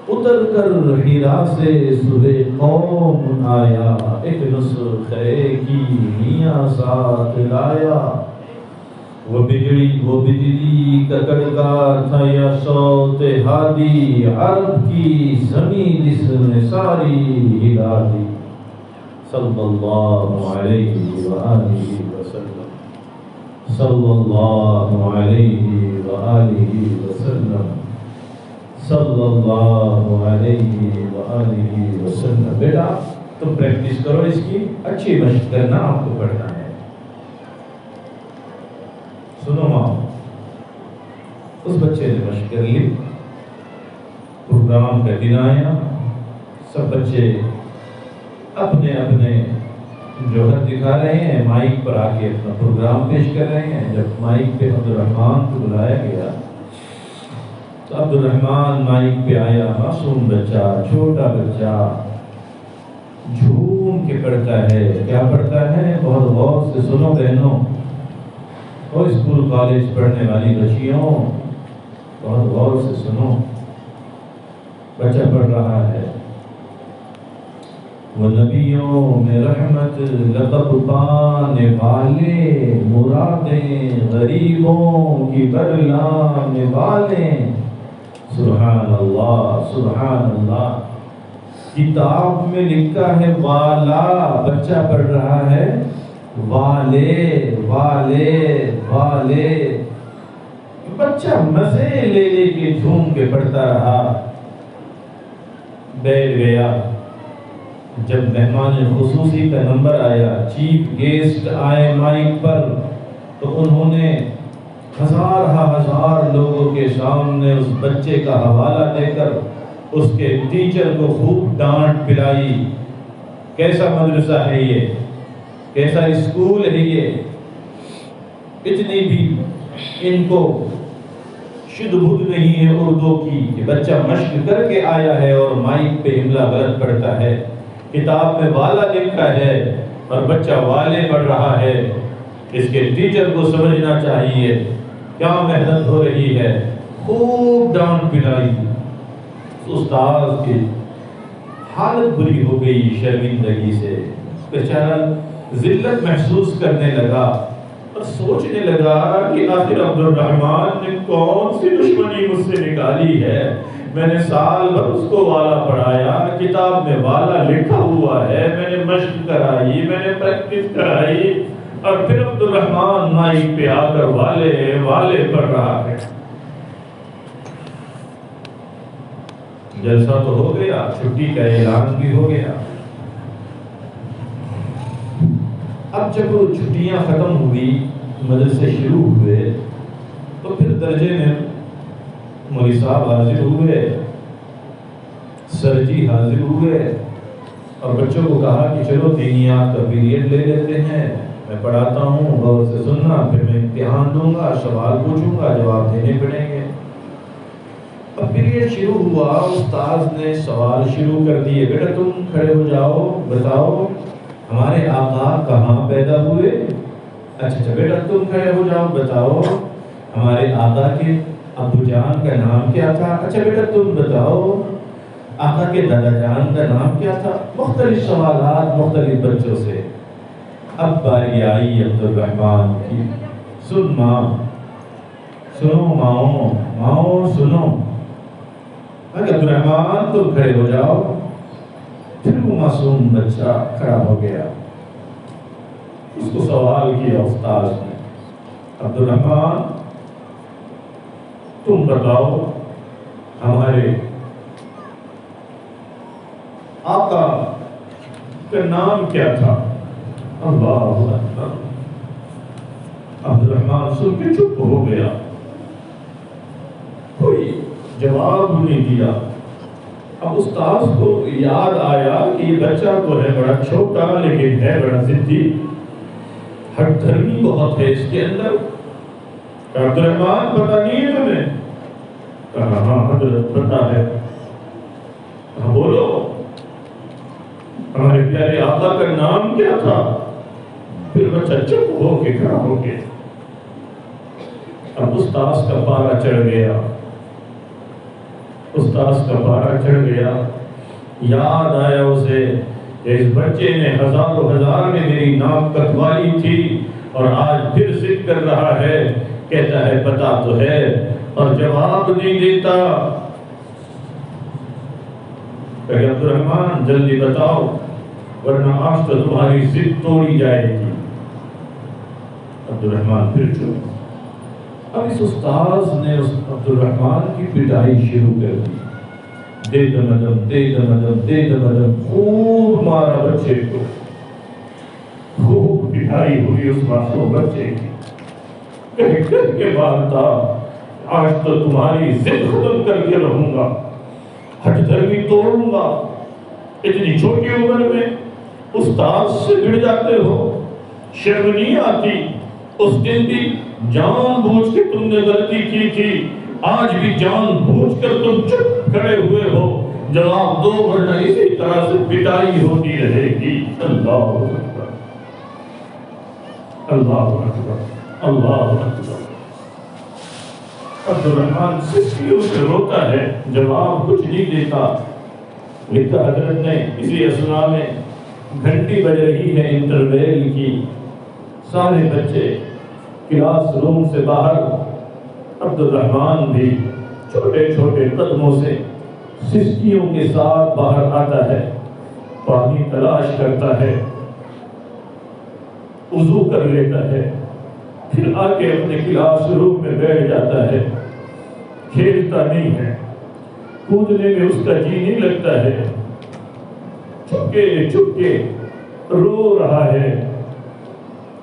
اتر کر ہیرا سے سوئے قوم آیا، ایک نسخے کی میاں ساتھ لایا، وہ بجلی کا کڑکار تھا یا صوت ہادی، عرب کی زمین اس نے ساری ہلا دی، صلی اللہ علیہ وآلہ وسلم، صلی اللہ علیہ وآلہ وسلم، صلی اللہ علیہ وآلہ وسلم۔ بیٹا تم پریکٹس کرو، اس کی اچھی مشق کرنا، آپ کو پڑھنا ہے۔ سنو ماں، اس بچے نے مشق کر لی، پروگرام کا دن آیا، سب بچے اپنے اپنے جوہر دکھا رہے ہیں، مائک پر آ کے اپنا پروگرام پیش کر رہے ہیں۔ جب مائک پہ عبدالرحمان کو بلایا گیا تو عبد الرحمن مائک پہ آیا، معصوم بچہ، چھوٹا بچہ، جھوم کے پڑھتا ہے. کیا پڑھتا ہے؟ بہت غور سے سنو بہنوں اور اسکول کالج پڑھنے والی بچیوں، بہت غور سے سنو. بچہ پڑھ رہا ہے، وہ نبیوں میں رحمت لقب پانے والے، مرادیں غریبوں کی برلانے والے. سبحان اللہ سبحان اللہ. کتاب میں لکھا ہے والا، بچہ پڑھ رہا ہے والے والے والے. بچہ مزے لے لے کے جھوم کے پڑھتا رہا. بیٹھ گیا. جب مہمان خصوصی کا نمبر آیا، چیف گیسٹ آئے مائک پر، تو انہوں نے ہزار لوگوں کے سامنے اس بچے کا حوالہ دے کر اس کے ٹیچر کو خوب ڈانٹ پلائی. کیسا مدرسہ ہے یہ، کیسا اسکول ہے یہ. اتنی بھی ان کو شدھ بدھ نہیں ہے اردو کی کہ بچہ مشق کر کے آیا ہے اور مائک پہ املا غلط پڑھتا ہے. کتاب میں والا لکھا ہے اور بچہ والے پڑھ رہا ہے. اس کے ٹیچر کو سمجھنا چاہیے کیا محنت ہو رہی ہے. خوب ڈانٹ پلائی. استاد کی حالت بری ہو گئی شرمندگی سے. بیچارہ ذلت محسوس کرنے لگا اور سوچنے لگا کہ آخر عبد الرحمن نے کون سی دشمنی مجھ سے نکالی ہے. میں نے سال بھر اس کو والا پڑھایا، کتاب میں والا لکھا ہوا ہے، میں نے مشق کرائی، میں نے پریکٹس کرائی، اور پھر عبد الرحمن مائک پہ آ کر والے والے پڑھ رہا ہے. جلسہ تو ہو گیا، چھٹی کا اعلان بھی ہو گیا. اب جب وہ چھٹیاں ختم ہوئی، مدرسے شروع ہوئے، تو پھر درجے میں مولوی صاحب حاضر ہوئے، سر جی حاضر ہوئے، اور بچوں کو کہا کہ چلو دینیات کا پیریڈ لے لیتے ہیں، میں پڑھاتا ہوں، غور سے سننا، پھر میں امتحان دوں گا، سوال پوچھوں گا، جواب دینے پڑیں گے. اب پیریڈ شروع ہوا. استاد نے سوال شروع کر دیے. بیٹا تم کھڑے ہو جاؤ، بتاؤ ہمارے آقا کہاں پیدا ہوئے. اچھا بیٹا تم کھڑے ہو جاؤ، بتاؤ ہمارے آقا کے ابو جان کا نام کیا تھا. اچھا بیٹا تم بتاؤ آقا کے دادا جان کا نام کیا تھا. مختلف سوالات مختلف بچوں سے. اب باری آئی عبد الرحمن کی. سن ماں، سنو ماؤں سنو. عبد الرحمن تم کھڑے ہو جاؤ. پھر وہ معصوم بچہ کھڑا ہو گیا. اس کو سوال کیا استاد نے، عبد الرحمن تم بتاؤ ہمارے آقا کا نام کیا تھا. اللہ اکبر. عبد الرحمن سن کے چپ ہو گیا، کوئی جواب نہیں دیا. اب استاد کو یاد آیا کہ یہ بچہ تو ہے بڑا چھوٹا لیکن ہے بڑا ضدی، ہٹ دھرمی بہت ہے اس کے اندر. عبد الرحمن پتہ نہیں ہے تمہیں؟ کہا ہاں حضرت پتہ ہے. کہا بولو ہمارے پیارے آقا کا نام کیا تھا. پھر بچہ چپ ہو کے کھڑا ہو گیا. اب استاد کا پارا چڑھ گیا، استاد کا پارا چڑھ گیا. یاد آیا اسے کہ اس بچے نے ہزار میں میری ناک کٹوائی تھی اور آج پھر ضد کر رہا ہے. کہتا ہے پتا تو ہے اور جواب نہیں دیتا. کہ عبد الرحمن جلدی بتاؤ ورنہ آج تو تمہاری ضد توڑی جائے گی. عبد الرحمن پھر چپ. اب اس استاذ نے اس عبد الرحمن کی پٹائی شروع کر دی. دے دمدم دے دمدم دے دمدم خوب مارا بچے کو. خوب پٹائی ہوئی اس معصوم بچے کی. کہہ کے مارتا آج تو تمہاری ضد ختم کر کے رہوں گا، ہٹ دھرمی توڑوں گا. اتنی چھوٹی عمر میں استاذ سے بھڑ جاتے ہو، شرم نہیں آتی؟ اس دن بھی جان بوجھ کے تم نے غلطی کی تھی، آج بھی جان بوجھ کر تم چپ کھڑے ہوئے ہو، جواب دو ورنہ اسی طرح سے پٹائی ہوتی رہے گی۔ اللہ اکبر، اللہ اکبر، اللہ اکبر۔ عبد الرحمن سسکیوں سے روتا ہے، جواب کچھ نہیں دیتا۔ لکھا حضرت نے اسی اثناء میں گھنٹی بج رہی ہے انٹرویل کی، سارے بچے کلاس روم سے باہر، عبد الرحمن بھی چھوٹے چھوٹے قدموں سے سسکیوں کے ساتھ باہر آتا ہے، پانی تلاش کرتا ہے، وضو کر لیتا ہے، پھر آ کے اپنے کلاس روم میں بیٹھ جاتا ہے۔ کھیلتا نہیں ہے، کودنے میں اس کا جی نہیں لگتا ہے، چپکے چپکے رو رہا ہے۔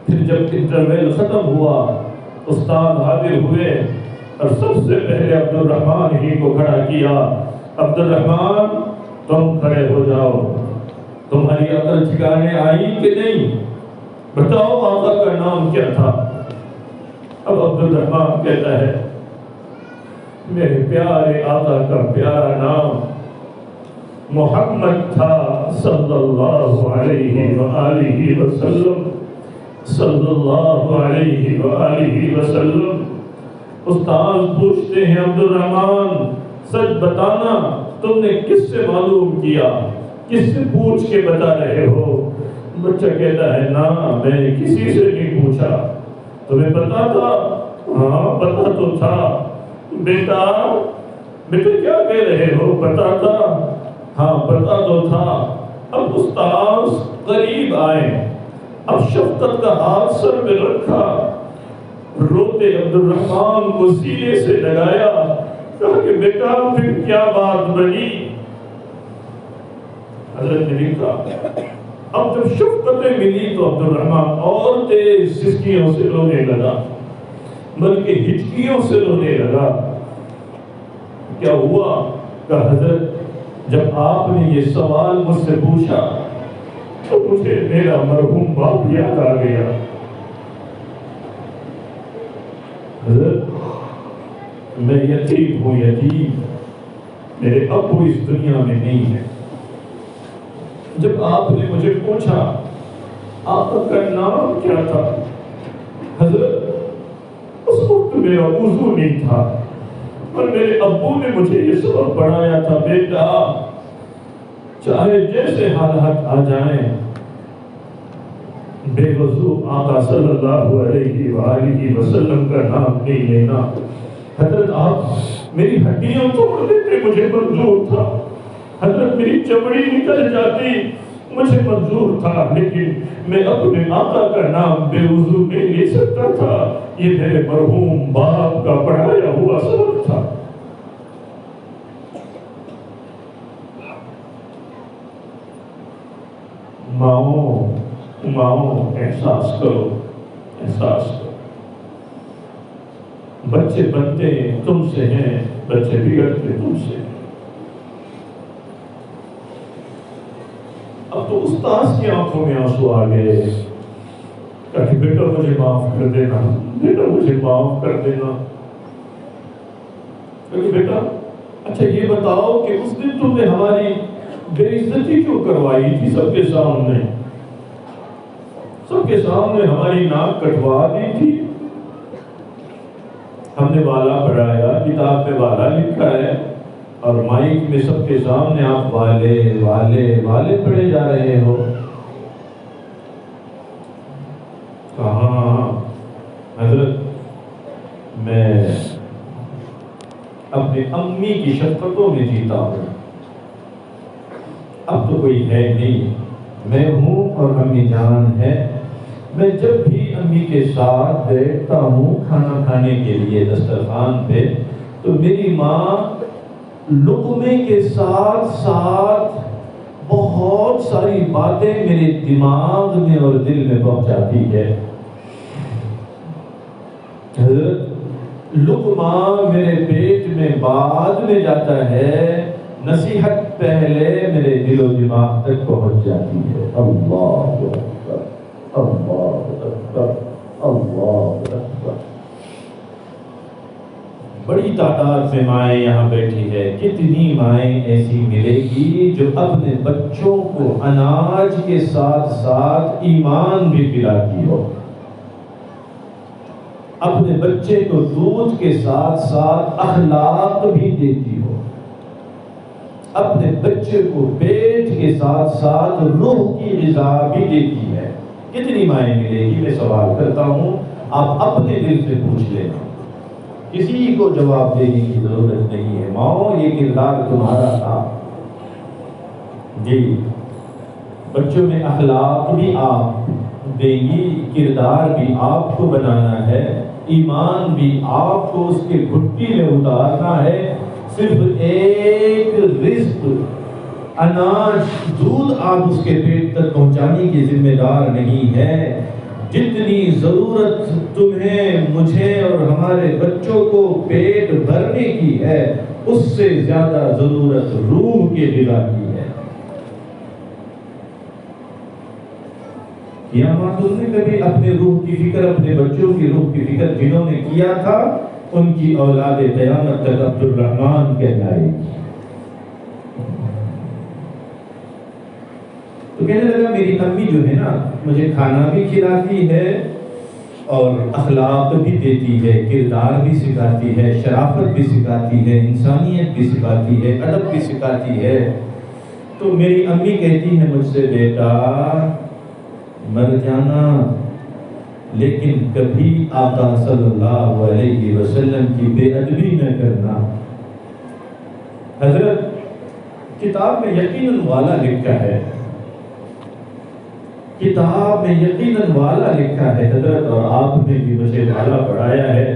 پھر جب انٹرویل ختم ہوا، استاد حاضر ہوئے اور سب سے پہلے عبد الرحمن ہی کو کھڑا کیا۔ عبد الرحمن تم کھڑے ہو جاؤ، تمہاری عقل ٹھکانے آئی کہ نہیں؟ بتاؤ آقا کا نام کیا تھا؟ اب عبد الرحمن کہتا ہے میرے پیارے آقا کا پیارا نام محمد تھا صلی اللہ علیہ وآلہ وسلم، صلی اللہ علیہ وآلہ وسلم۔ استاد پوچھتے ہیں عبد الرحمن سچ بتانا، تم نے کس سے معلوم کیا، کس سے پوچھ کے بتا رہے ہو؟ بچہ کہتا ہے نا میں نے کسی سے نہیں پوچھا۔ تمہیں پتا تھا؟ ہاں پتا تو تھا۔ بیٹا کیا کہہ رہے ہو؟ پتا تھا؟ ہاں پتا تو تھا۔ اب استاذ قریب آئے، اب شفقت کا ہاتھ سر پہ رکھا، روتے عبد الرحمن کو سینے سے لگایا، کہا کہ بیٹا پھر کیا بات بنی؟ حضرت نے لکھا اب جب شفقتیں ملی تو عبد الرحمن اور تیز سسکیوں سے رونے لگا، بلکہ ہچکیوں سے رونے لگا۔ کیا ہوا؟ کہ حضرت جب آپ نے یہ سوال مجھ سے پوچھا تو مجھے میرا مرحوم باپ یاد آ گیا۔ حضرت میں یتیم ہوں، یتیم، میرے ابو اس دنیا میں نہیں ہے۔ جب آپ نے مجھے پوچھا آپ کا نام کیا تھا، حضرت اس وقت میرا وضو نہیں تھا اور میرے ابو نے مجھے یہ سبق پڑھایا تھا بیٹا چاہے جیسے حالات آ جائیں بے وضو آقا صلی اللہ علیہ وآلہ وسلم کا نام نہیں لینا۔ حضرت آپ میری ہڈیاں توڑ دیتے مجھے منظور تھا، حضرت میری چمڑی نکل جاتی مجھے منظور تھا، لیکن میں اپنے آقا کا نام بے وضو نہیں لے سکتا تھا، یہ میرے مرحوم باپ کا پڑھایا ہوا سبق تھا۔ ماؤں احساس کرو، احساس کرو، بچے بنتے تم سے ہیں، بچے بگڑتے تم سے ہیں۔ اب تو استاذ کی آنکھوں میں آنسو آ گئے کہ بیٹا مجھے معاف کر دینا، بیٹا مجھے معاف کر دینا۔ کہ بیٹا اچھا یہ بتاؤ کہ اس دن تم نے ہماری بے عزتی کیوں کروائی تھی؟ سب کے سامنے، سب کے سامنے ہماری ناک کٹوا دی تھی، ہم نے والا پڑھایا، کتاب میں والا لکھا ہے اور مائک میں سب کے سامنے آپ والے والے والے پڑھے جا رہے ہو۔ کہاں حضرت میں اپنے امی کی شفقتوں میں جیتا ہوں، اب تو کوئی ہے نہیں، میں ہوں اور امی جان ہے۔ میں جب بھی امی کے ساتھ بیٹھتا ہوں کھانا کھانے کے لیے دسترخوان پہ، تو میری ماں لقمے کے ساتھ ساتھ بہت ساری باتیں میرے دماغ میں اور دل میں پہنچاتی ہے۔ حضرت لقمہ میرے پیٹ میں بعد میں جاتا ہے، نصیحت پہلے میرے دل و دماغ تک پہنچ جاتی ہے۔ اللہ اکبر، اللہ اکبر، اللہ اکبر۔ بڑی تعداد میں مائیں یہاں بیٹھی ہے، کتنی مائیں ایسی ملے گی جو اپنے بچوں کو اناج کے ساتھ ساتھ ایمان بھی پلاتی ہو، اپنے بچے کو دودھ کے ساتھ ساتھ اخلاق بھی دیتی ہو، اپنے بچے کو پیٹ کے ساتھ ساتھ روح کی غذا بھی دیتی ہے۔ کتنی مائیں ملے گی؟ میں سوال کرتا ہوں، آپ اپنے دل سے پوچھ لیں، کسی کو جواب دینے کی ضرورت نہیں ہے۔ ماؤں، یہ کردار تمہارا تھا جی، بچوں میں اخلاق بھی آپ دیں گی، کردار بھی آپ کو بنانا ہے، ایمان بھی آپ کو اس کے گھٹی میں اتارنا ہے۔ صرف ایک رزق، اناج، دودھ آپ اس کے پیٹ تک پہنچانے کی ذمہ دار نہیں ہے۔ جتنی ضرورت تمہیں، مجھے اور ہمارے بچوں کو پیٹ بھرنے کی ہے، اس سے زیادہ ضرورت روح کے غذا کی ہے۔ یا ماں، تم نے کبھی اپنے روح کی فکر، اپنے بچوں کی روح کی فکر جنہوں نے کیا تھا، ان کی اولاد قیامت تک عبد الرحمن کہلائے گی۔ تو کہنے لگا میری امی جو ہے نا، مجھے کھانا بھی کھلاتی ہے اور اخلاق بھی دیتی ہے، کردار بھی سکھاتی ہے، شرافت بھی سکھاتی ہے، انسانیت بھی سکھاتی ہے، ادب بھی سکھاتی ہے۔ تو میری امی کہتی ہے مجھ سے، بیٹا مر جانا لیکن کبھی آقا صلی اللہ علیہ وسلم کی بے ادبی نہ کرنا۔ حضرت کتاب میں یقیناً والا لکھا ہے، کتاب میں یقیناً والا لکھا ہے حضرت، اور آپ نے بھی مجھے والا پڑھایا ہے،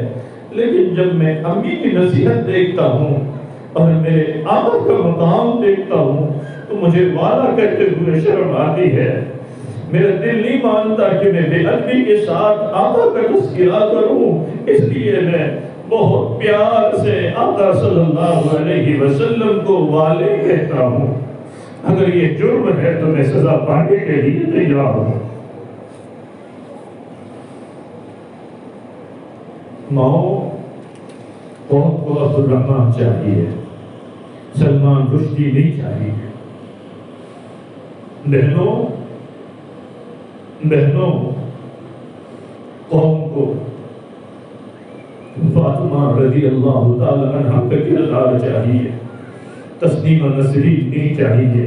لیکن جب میں امی کی نصیحت دیکھتا ہوں اور میرے آقا کا مقام دیکھتا ہوں تو مجھے والا کہتے ہوئے شرم آتی ہے۔ میرا دل نہیں مانتا کہ میں بے ادبی کے ساتھ آقا کا تذکرہ کروں، اس لیے میں بہت پیار سے آقا صلی اللہ علیہ وسلم کو والے کہتا ہوں۔ اگر یہ جرم ہے تو میں سزا پانے کے لیے تیار ہوں۔ ماؤں، قوم کو عبد الرحمن چاہیے، سلمان رشدی نہیں چاہیے۔ بہنوں، قوم کو فاطمہ رضی اللہ تعالی عنہ کا کردار چاہیے، تسلیمہ نصری نہیں چاہیے۔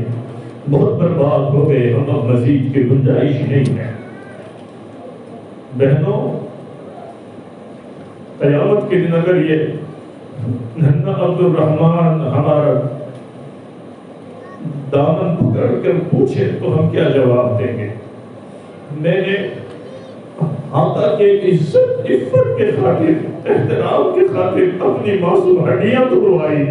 بہت برباد ہو گئے ہم، اب مزید کی گنجائش نہیں ہے۔ بہنوں، قیامت کے دن اگر یہ ننھا عبد الرحمن ہمارا دامن پکڑ کر پوچھے تو ہم کیا جواب دیں گے؟ میں نے آقا کے عزت کے خاطر، احترام کے خاطر اپنی معصوم ہڈیاں توڑوائی،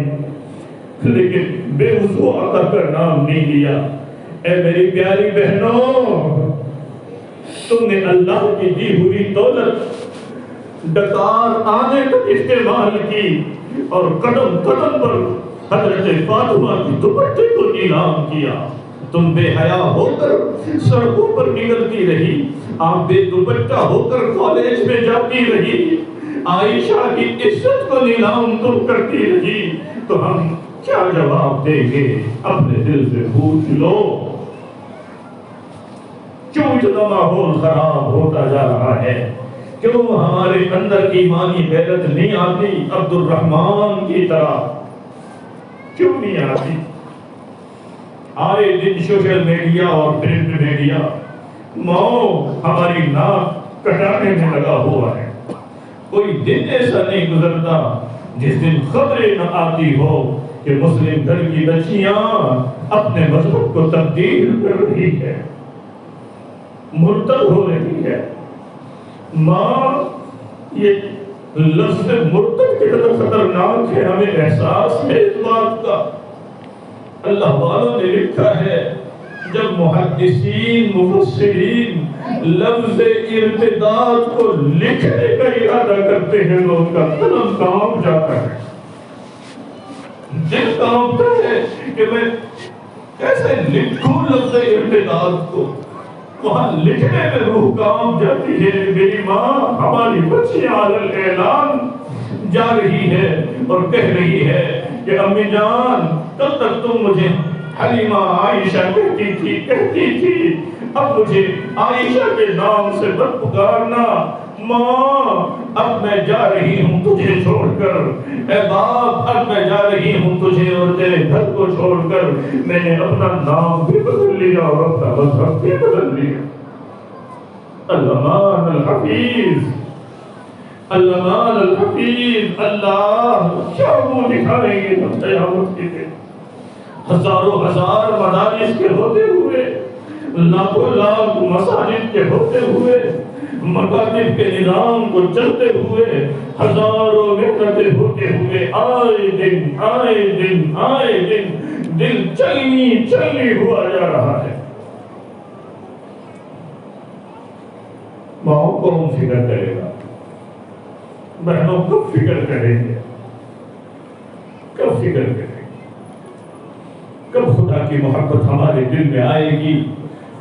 لیکن بے وضو آقا کا نام نہیں لیا۔ اے میری پیاری بہنوں، تم نے اللہ کی دی ہوئی دولت ڈکار آنے تک استعمال کی اور قدم قدم پر حضرت فاطمہ کی دوپٹے کو نیلام کیا۔ تم بے حیا ہو کر سڑکوں پر نکلتی رہی، آپ بے دوپٹہ ہو کر کالج میں جاتی رہی، عائشہ کی عزت کو نیلام تم کرتی رہی، تو ہم کیا جواب دیں گے؟ اپنے دل سے پوچھ لو، کیوں اتنا ماحول خراب ہوتا جا رہا ہے؟ کیوں ہمارے اندر ایمانی غیرت نہیں آتی عبد الرحمن کی طرح؟ کیوں نہیں آتی؟ آئے دن سوشل میڈیا اور پرنٹ میڈیا ہماری ناک کٹانے میں لگا ہوا ہے۔ کوئی دن ایسا نہیں گزرتا جس دن خبریں نہ آتی ہو کہ مسلم گھر کی بچیاں اپنے مذہب کو تبدیل کر رہی ہے، مرتد ہو رہی ہے۔ ماں، یہ لفظ مرتد کی طرح خطرناک ہے، ہمیں احساس ہے اس بات کا۔ اللہ والوں نے لکھا ہے، جب محدثین مفسرین لفظ ارتداد کو لکھنے کا ارادہ کرتے ہیں تو ان کا قلم کانپ جاتا ہے، دل کانپتا ہے کہ میں کیسے لکھوں لفظ ارتداد کو، وہاں لکھنے میں روح کانپ جاتی ہے۔ میری ماں، ہماری بچیاں علی الاعلان جا رہی ہے اور کہہ رہی ہے کہ امی جان کل تک تم مجھے حلیمہ عائشہ کہتی تھی اب مجھے عائشہ کے نام سے مت پکارنا ماں اب میں جا رہی ہوں تجھے چھوڑ کر اے باپ اب میں جا رہی ہوں تجھے اور تیرے گھر کو چھوڑ کر میں نے اپنا نام بھی بدل لیا اور اپنا مذہب بھی بدل لیا علمان الحفیظ علمان الحفیظ اللہ کیا وہ دکھائیں گے ہم قیامت کے دن ہزاروں ہزار مدارس کے ہوتے ہوئے لاکھوں لاکھ مساجد کے ہوتے ہوئے مکاتب کے نظام کو چلتے ہوئے ہزاروں محنتیں ہوتے ہوئے آئے دن دل چلنی ہوا جا رہا ہے ماں کون فکر کرے گا بہنوں کب فکر کریں گے کب فکر کریں گے کب خدا کی محبت ہمارے دل میں آئے گی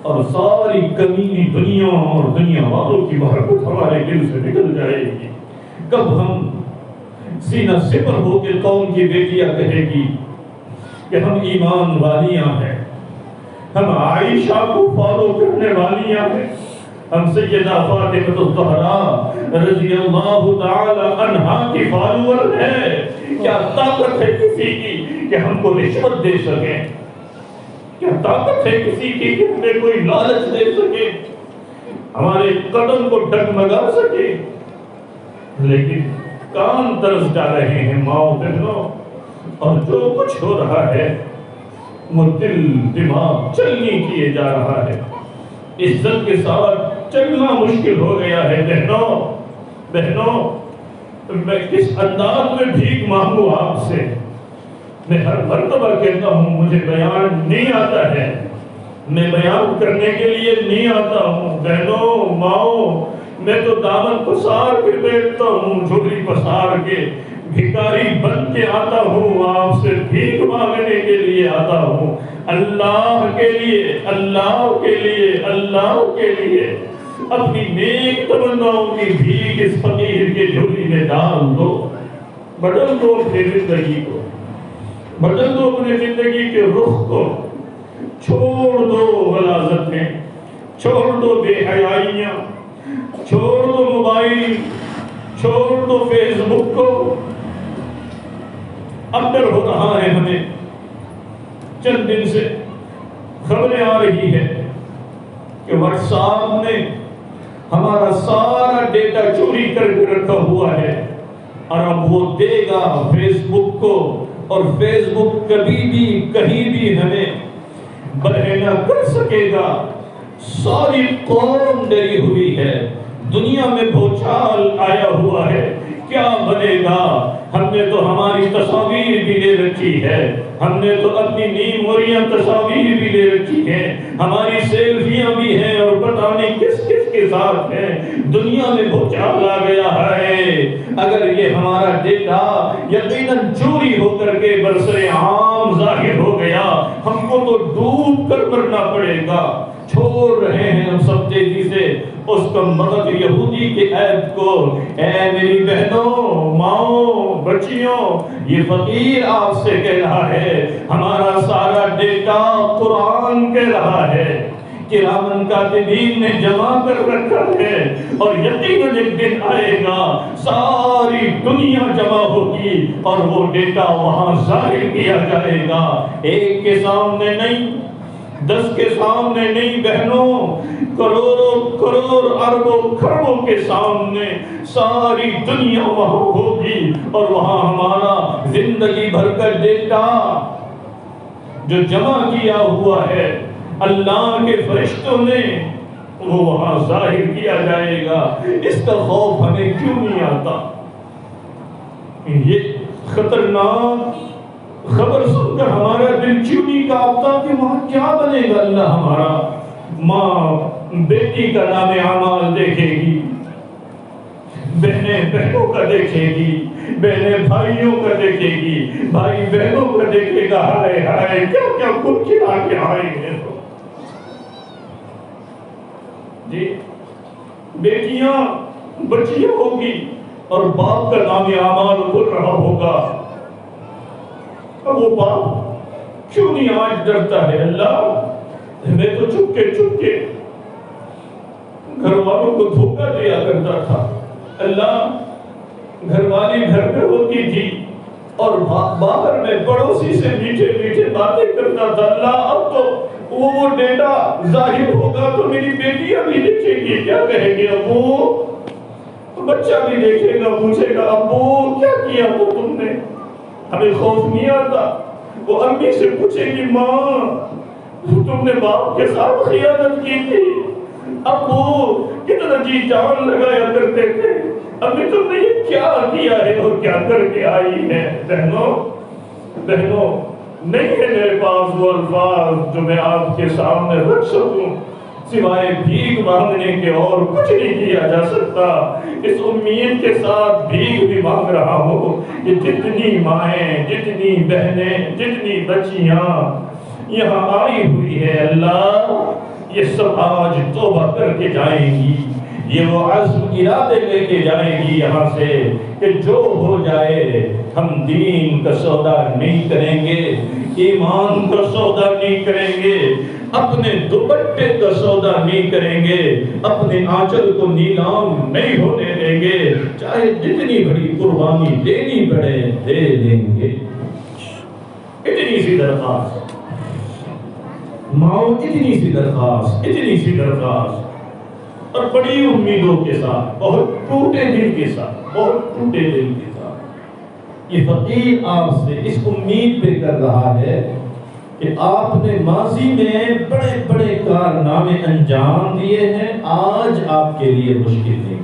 اور ساری کمینی دنیا اور دنیا والوں کی محبت ہمارے دل سے نکل جائے گی کب ہم سینہ سپر ہو کے قوم کی بیٹیاں کہے گی کہ ہم ایمان والیاں ہیں ہم عائشہ کو فالو کرنے والیاں ہیں ہم سیدہ فاطمہ الزہرا رضی اللہ تعالی عنہا کی فالوور ہے کیا طاقت ہے کسی کی کہ ہم کو رشوت دے سکیں کیا طاقت ہے کسی کی کہ ہمیں کوئی لالچ دے سکے ہمارے قدم کو ڈگمگا سکے لیکن کان ترس جا رہے ہیں ماؤں بہنوں اور جو کچھ ہو رہا ہے وہ دل دماغ چلنی کیے جا رہا ہے عزت کے ساتھ چلنا مشکل ہو گیا ہے بہنوں میں کس انداز میں بھیک مانگوں آپ سے میں ہر مرتبہ کہتا ہوں مجھے بیان نہیں آتا ہے میں بیان کرنے کے لیے نہیں آتا ہوں بہنوں ماؤں میں تو دامن پسار کے بیٹھتا ہوں جھولی پسار کے بھکاری بن کے آتا ہوں آپ سے بھیک مانگنے کے لیے آتا ہوں اللہ کے لیے اپنی نیک تمناؤں کی بھیک اس فقیر کے جھولی میں ڈال دو بدل دو اپنی زندگی کو بدل دو اپنی زندگی کے رخ کو چھوڑ دو غلاظتیں چھوڑ دو بے حیائیاں چھوڑ دو موبائل چھوڑ دو فیس بک کو اب ڈر ہو رہا ہے ہمیں چند دن سے خبریں آ رہی ہے کہ واٹس ایپ نے ہمارا سارا ڈیٹا چوری کر کے رکھا ہوا ہے اور اب وہ دے گا فیس بک کو اور فیس بک کبھی بھی کہیں بھی ہمیں برہنہ کر سکے گا ساری قوم ڈری ہوئی ہے دنیا میں بھوچال آیا ہوا ہے کیا بنے گا ہم نے تو ہماری تصاویر بھی لے رکھی ہے ہم نے تو اپنی میموریاں تصاویر بھی لے رکھی ہیں ہماری سیلفیاں بھی ہیں اور پتہ نہیں کس کس کے ساتھ ہیں دنیا میں بھوچال آ گیا ہے اگر یہ ہمارا ڈیٹا یقیناً چوری ہو کر کے برسر عام ظاہر ہو گیا ہم کو تو ڈوب کر مرنا پڑے گا چھوڑ رہے ہیں ہم سب تیزی سے اس کا مدد یہودی کے عیب کو اے میری بہنوں ماؤں بچیوں یہ فقیر آپ سے کہہ رہا ہے ہمارا سارا ڈیٹا قرآن کہہ رہا ہے کرامن کاتبین نے جمع کر رکھا ہے اور یقیناً ایک دن آئے گا ساری دنیا جمع ہوگی اور وہ ڈیٹا وہاں ظاہر کیا جائے گا ایک کے سامنے نہیں 10 کے سامنے نہیں بہنوں کروڑوں کروڑ اربوں کھربوں کے سامنے ساری دنیا وہاں ہوگی اور وہاں ہمارا زندگی بھر کا ڈیٹا جو جمع کیا ہوا ہے اللہ کے فرشتوں نے وہ وہاں ظاہر کیا جائے گا اس کا خوف ہمیں کیوں نہیں آتا یہ خطرناک خبر سن کر ہمارا دل کیوں نہیں کانپتا کہ وہاں کیا بنے گا اللہ ہمارا ماں بیٹی کا نام اعمال دیکھے گی بہنیں بہنوں کا دیکھے گی بہنیں بھائیوں کا دیکھے گی بھائی بہنوں کا دیکھے گا ہائے ہائے کیا کیا کچھ کھلا کے آئے ہیں جی بیٹیاں بچیاں ہوگی اور باپ کا نام اعمال کھل رہا ہوگا، اب وہ باپ کیوں نہیں آج ڈرتا ہے؟ اللہ میں تو چپ کے گھر والوں کو دھوکہ دیا کرتا تھا، اللہ گھر والی گھر میں ہوتی تھی اور باہر میں پڑوسی سے میٹھے باتیں کرتا تھا، اللہ اب تو وہ ڈیٹا ظاہر ہوگا تو میری بیٹیاں بھی دیکھیں گی، کیا کہیں گے ابو؟ بچہ بھی دیکھے گا، پوچھے گا ابو کیا کیا تو تم نے؟ ہمیں خوف نہیں آتا؟ وہ امی سے پوچھے گی ماں تم نے باپ کے ساتھ خیانت کی تھی، ابو کتنا جی جان لگایا کرتے تھے، امی تم نے یہ کیا کیا ہے اور کیا کر کے آئی ہے؟ بہنوں نہیں ہے میرے پاس وہ الفاظ جو میں آپ کے سامنے رکھ سکوں، سوائے بھیک مانگنے کے اور کچھ نہیں کیا جا سکتا۔ اس امید کے ساتھ بھیک بھی مانگ رہا ہوں کہ جتنی مائیں، جتنی بہنیں، جتنی بچیاں یہاں آئی ہوئی ہے اللہ، یہ سب آج توبہ کر کے جائیں گی، یہ وہ عزم ارادے لے کے جائیں گی یہاں سے کہ جو ہو جائے ہم دین کا سودا نہیں کریں گے، ایمان کا سودا نہیں کریں گے، اپنے دوپٹے کا سودا نہیں کریں گے، اپنے آنچل کو نیلام نہیں ہونے دیں گے، چاہے جتنی بڑی قربانی دینی پڑے دے دیں گے۔ اتنی سی درخواست ماؤں، اتنی سی درخواست اور بڑی امیدوں کے ساتھ، بہت ٹوٹے دل کے ساتھ یہ فقیر آپ سے اس امید پہ کر رہا ہے کہ آپ نے ماضی میں بڑے بڑے کارنامے انجام دیے ہیں، آج آپ کے لیے مشکل نہیں،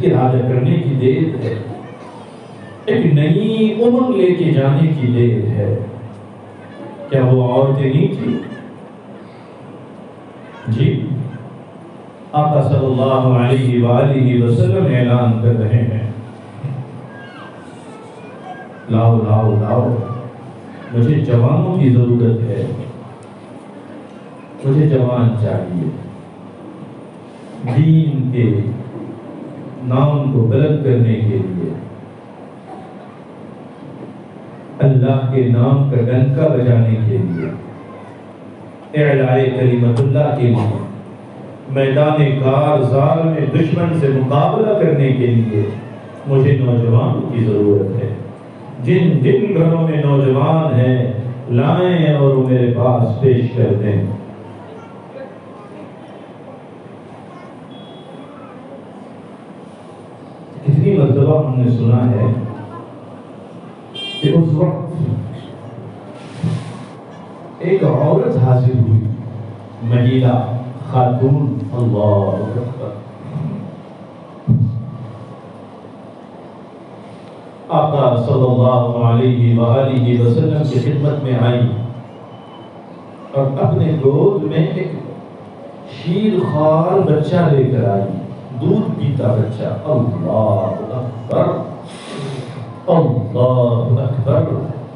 ارادہ کرنے کی دیر ہے، ایک نئی امنگ لے کے جانے کی دیر ہے۔ کیا وہ عورتیں نہیں تھی؟ جی آقا صلی اللہ علیہ وآلہ وسلم اعلان کر رہے ہیں، لاؤ لاؤ لاؤ، مجھے جوانوں کی ضرورت ہے، مجھے جوان چاہیے، دین کے نام کو بلند کرنے کے لیے، اللہ کے نام کا ڈنکا بجانے کے لیے، اعلاء کلمت اللہ کے لیے، میدان کارزار میں دشمن سے مقابلہ کرنے کے لیے مجھے نوجوانوں کی ضرورت ہے۔ جن جن گھروں میں نوجوان ہیں لائیں اور وہ میرے پاس پیش کر دیں۔ کتنی مرتبہ ہم نے سنا ہے کہ اس وقت ایک عورت حاضر ہوئی، مہیلا، خاتون، اللہ اکبر، آقا صلی اللہ علیہ وآلہ وسلم کی خدمت میں آئی اور اپنے گود میں ایک شیر خوار بچہ لے کر آئی، دودھ پیتا بچہ، اللہ اکبر اللہ اکبر،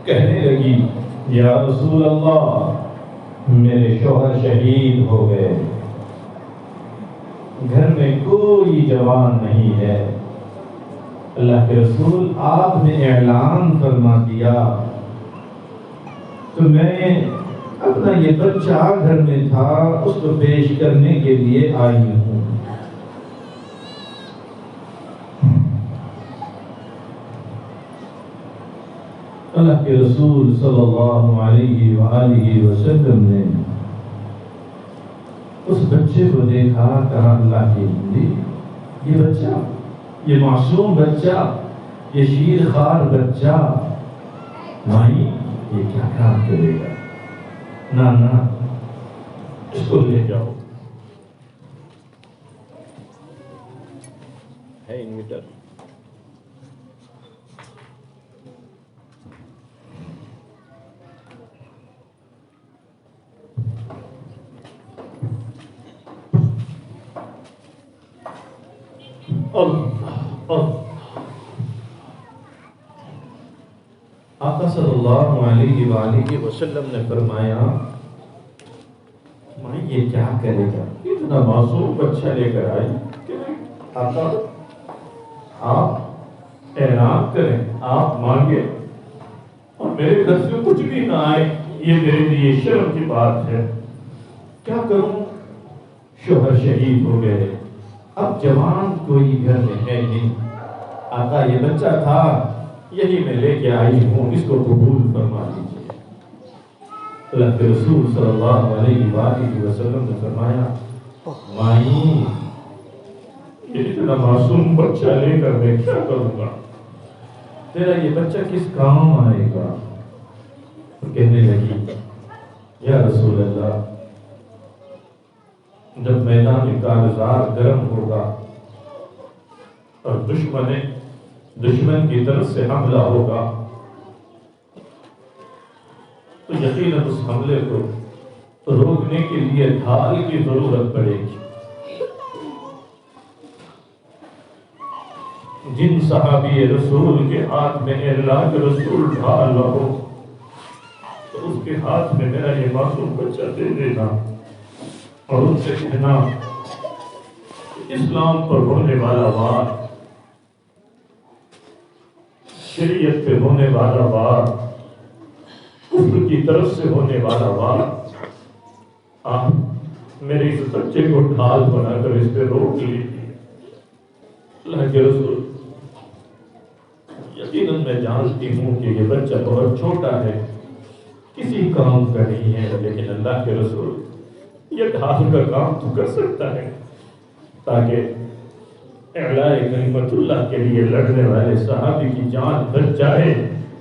کہنے لگی یا رسول اللہ میرے شوہر شہید ہو گئے، گھر میں کوئی جوان نہیں ہے، اللہ کے رسول آپ نے اعلان فرما دیا تو میں اپنا یہ بچہ گھر میں تھا اس کو پیش کرنے کے لیے آئی ہوں۔ اللہ کے رسول صلی اللہ علیہ وآلہ وسلم نے اس بچے کو دیکھا، کہا اللہ کی بندی، یہ بچہ، یہ معصوم بچہ، یہ شیر خوار بچہ، مائی یہ کیا کام کرے گا؟ نانا اس کو لے جاؤ، ہے انویٹر، آقا صلی اللہ علیہ وآلہ وسلم نے فرمایا میں یہ کیا کرے گا؟ اتنا معصوم بچہ لے کر آئی کہ آقا آپ اعلان کریں، آپ مانگیں اور میرے گھر سے کچھ بھی نہ آئے، یہ میرے لیے شرم کی بات ہے، کیا کروں؟ شوہر شہید ہو گئے، اب جوان کوئی گھر میں ہے نہیں، آقا یہ بچہ تھا یہی میں لے کے آئی ہوں، اس کو قبول فرما لیجیے۔ اللہ کے رسول صلی اللہ علیہ وآلہ وسلم نے فرمایا مائی یہ اتنا معصوم بچہ لے کر میں کیا کروں گا، تیرا یہ بچہ کس کام آئے گا؟ کہنے لگی یا رسول اللہ جب میدان کارزار گرم ہوگا اور دشمن کی طرف سے حملہ ہوگا تو یقیناً اس حملے کو روکنے کے لیے ڈھال کی ضرورت پڑے گی۔ جن صحابی رسول کے ہاتھ میں اعلان رسول ڈھال ہو تو اس کے ہاتھ میں میرا یہ معصوم بچہ دے دینا اور ان سے کہنا اسلام پر ہونے والا وار، شریعت پہ ہونے والا وار، کفر کی طرف سے ہونے والا وار، آپ میرے اس بچے کو ڈھال بنا کر اس پہ روک لیجیے۔ اللہ کے رسول یقیناً میں جانتی ہوں کہ یہ بچہ بہت چھوٹا ہے، کسی کام کا نہیں ہے، لیکن اللہ کے رسول یہ ڈھال کا کام تو کر سکتا ہے تاکہ اعلاء کلمت اللہ کے لیے لڑنے والے صحابی کی جان بچ جائے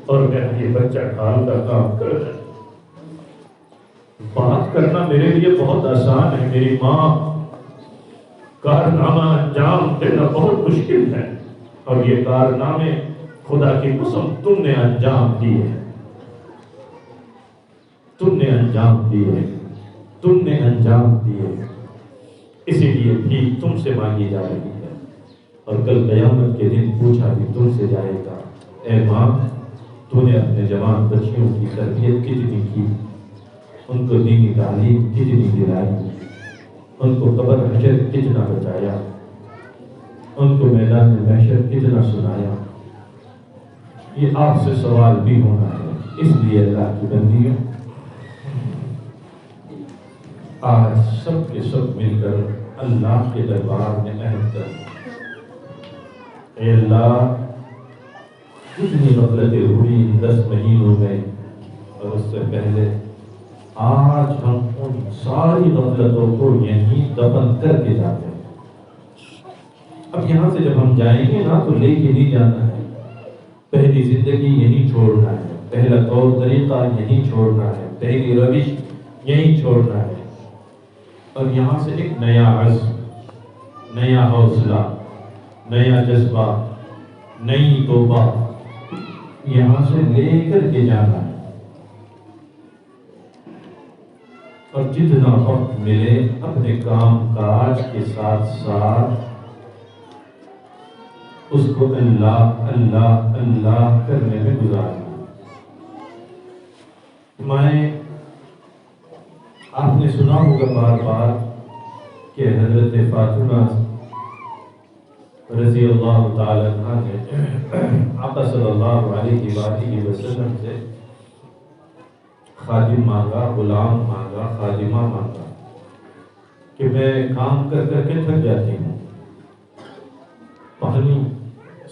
اور میرا یہ بچہ ڈھال کا کام کر جائے۔ بات کرنا میرے لیے بہت آسان ہے، میری ماں کارنامہ انجام دینا بہت مشکل ہے، اور یہ کارنامے خدا کی قسم تم نے انجام دیے، تم نے انجام دیے، تم نے انجام دیے، اسی لیے بھی تم سے مانگی جا رہی ہے، اور کل قیامت کے دن پوچھا بھی تم سے جائے گا۔ اے ماں، تو نے اپنے جوان بچیوں کی تربیت کتنی کی، ان کو دینی تعلیم کتنی دلائی، ان کو قبر حشر کتنا بچایا، ان کو میدان محشر کتنا سنایا، یہ آپ سے سوال بھی ہونا ہے۔ اس لیے اللہ کی بندیوں آج سب کے سب مل کر اللہ کے دربار میں عہد کریں، اے اللہ کتنی غفلتیں ہوئی ان 10 مہینوں میں اور اس سے پہلے، آج ہم ان ساری غفلتوں کو یہیں دفن کر کے جاتے ہیں۔ اب یہاں سے جب ہم جائیں گے نا تو لے کے نہیں جانا ہے، پہلی زندگی یہیں چھوڑنا ہے، پہلا طور طریقہ یہیں چھوڑنا ہے، پہلی روش یہیں چھوڑنا ہے، اور یہاں سے ایک نیا عزم، نیا حوصلہ، نیا جذبہ، نئی توبہ یہاں سے لے کر کے جانا ہے، اور جتنا وقت ملے اپنے کام کاج کے ساتھ ساتھ اس کو اللہ اللہ اللہ کرنے میں گزارنا۔ میں آپ نے سنا ہوگا بار بار کہ حضرت فاطمہ رضی اللہ تعالی عنہ نے آقا صلی اللہ علیہ وآلہ وسلم سے خادم مانگا، غلام مانگا، خادمہ مانگا کہ میں کام کر کر کے تھک جاتی ہوں، پانی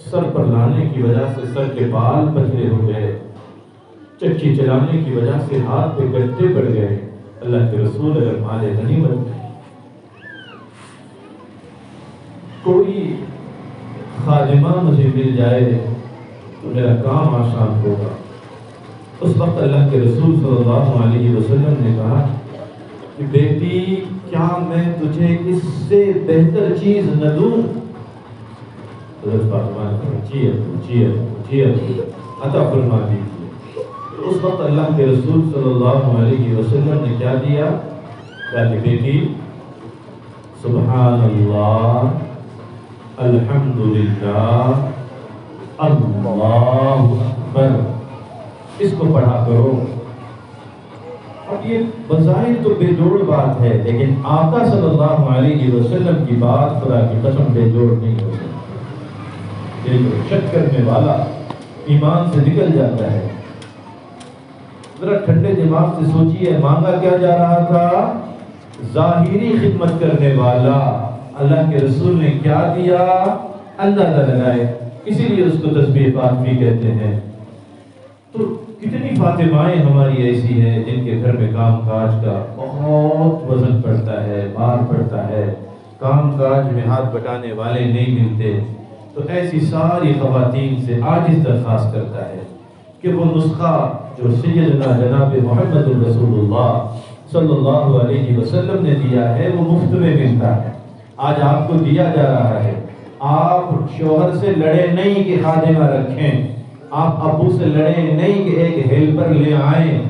سر پر لانے کی وجہ سے سر کے بال پتلے ہو گئے، چکی چلانے کی وجہ سے ہاتھ پہ گٹے پڑ گئے، اللہ کے رسول اگر مال غنیمت میں کوئی خادمہ مجھے مل جائے تو میرا کام آسان ہوگا۔ اس وقت اللہ کے رسول صلی اللہ علیہ وسلم نے کہا کہ بیٹی کیا میں تجھے اس سے بہتر چیز نہ دوں؟ حضرت فاطمہ نے کہا جی عطا فرما دیجیے۔ اس وقت اللہ کے رسول صلی اللہ علیہ وسلم نے کیا دیا؟ کہا کہ بیٹی سبحان اللہ، الحمدللہ، اللہ اکبر، اس کو پڑھا کرو۔ اب یہ بظاہر تو بے جوڑ بات ہے، لیکن آقا صلی اللہ علیہ وسلم کی بات خدا کی قسم بے جوڑ نہیں ہو سکتی۔ یہ جو شک کرنے والا ایمان سے نکل جاتا ہے۔ ذرا ٹھنڈے دماغ سے سوچیے، مانگا کیا جا رہا تھا؟ ظاہری خدمت کرنے والا۔ اللہ کے رسول نے کیا دیا؟ اندازہ لگائے، اسی لیے اس کو تسبیح پاک بھی کہتے ہیں۔ تو کتنی فاطمائیں ہماری ایسی ہیں جن کے گھر میں کام کاج کا بہت وزن پڑتا ہے، بار پڑتا ہے، کام کاج میں ہاتھ بٹانے والے نہیں ملتے۔ تو ایسی ساری خواتین سے عاجز درخواست کرتا ہے کہ وہ نسخہ جو سیدنا جناب محمد رسول اللہ صلی اللہ علیہ وسلم نے دیا ہے وہ مفت میں ملتا ہے، آج آپ کو دیا جا رہا ہے۔ آپ شوہر سے لڑے نہیں کہ خادمہ رکھیں، آپ ابو سے لڑے نہیں کہ ایک ہیلپر لے آئیں،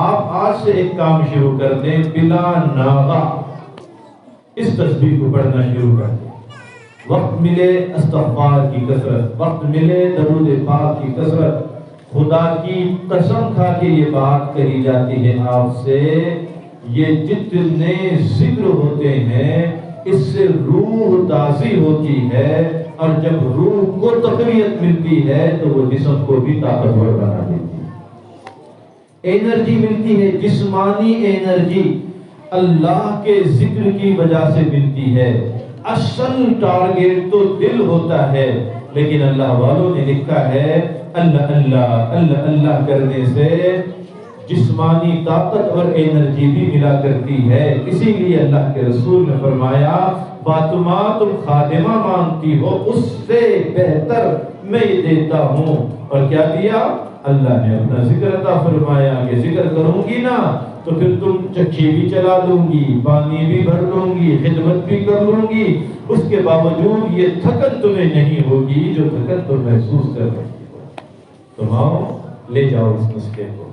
آپ آج سے ایک کام شروع کر دیں، بلا ناغہ اس تسبیح کو پڑھنا شروع کر دیں۔ وقت ملے استغفار کی کثرت، وقت ملے درود پاک کی کثرت۔ خدا کی قسم کھا کے یہ بات کہی جاتی ہے آپ سے، یہ جتنے ذکر ہوتے ہیں اس سے روح تازی ہوتی ہے، اور جب روح کو تقویت ملتی ہے تو وہ جسم کو بھی طاقتور بنا دیتی ہے، انرجی ملتی ہے، جسمانی انرجی اللہ کے ذکر کی وجہ سے ملتی ہے۔ اصل ٹارگیٹ تو دل ہوتا ہے، لیکن اللہ والوں نے لکھا ہے اللہ اللہ اللہ اللہ کرنے سے جسمانی طاقت اور انرجی بھی ملا کرتی ہے۔ اسی لیے اللہ کے رسول نے فرمایا فاطمہ تم خادمہ مانگتی ہو، اس سے بہتر میں یہ دیتا ہوں۔ اور کیا دیا؟ اللہ نے اپنا ذکر عطا فرمایا کہ ذکر کروں گی نا تو پھر تم چکی بھی چلا دوں گی، پانی بھی بھر لوں گی، خدمت بھی کر لوں گی، اس کے باوجود یہ تھکن تمہیں نہیں ہوگی جو تھکن تم محسوس کر رہی ہو۔ تم آؤ لے جاؤ اس نسخے کو،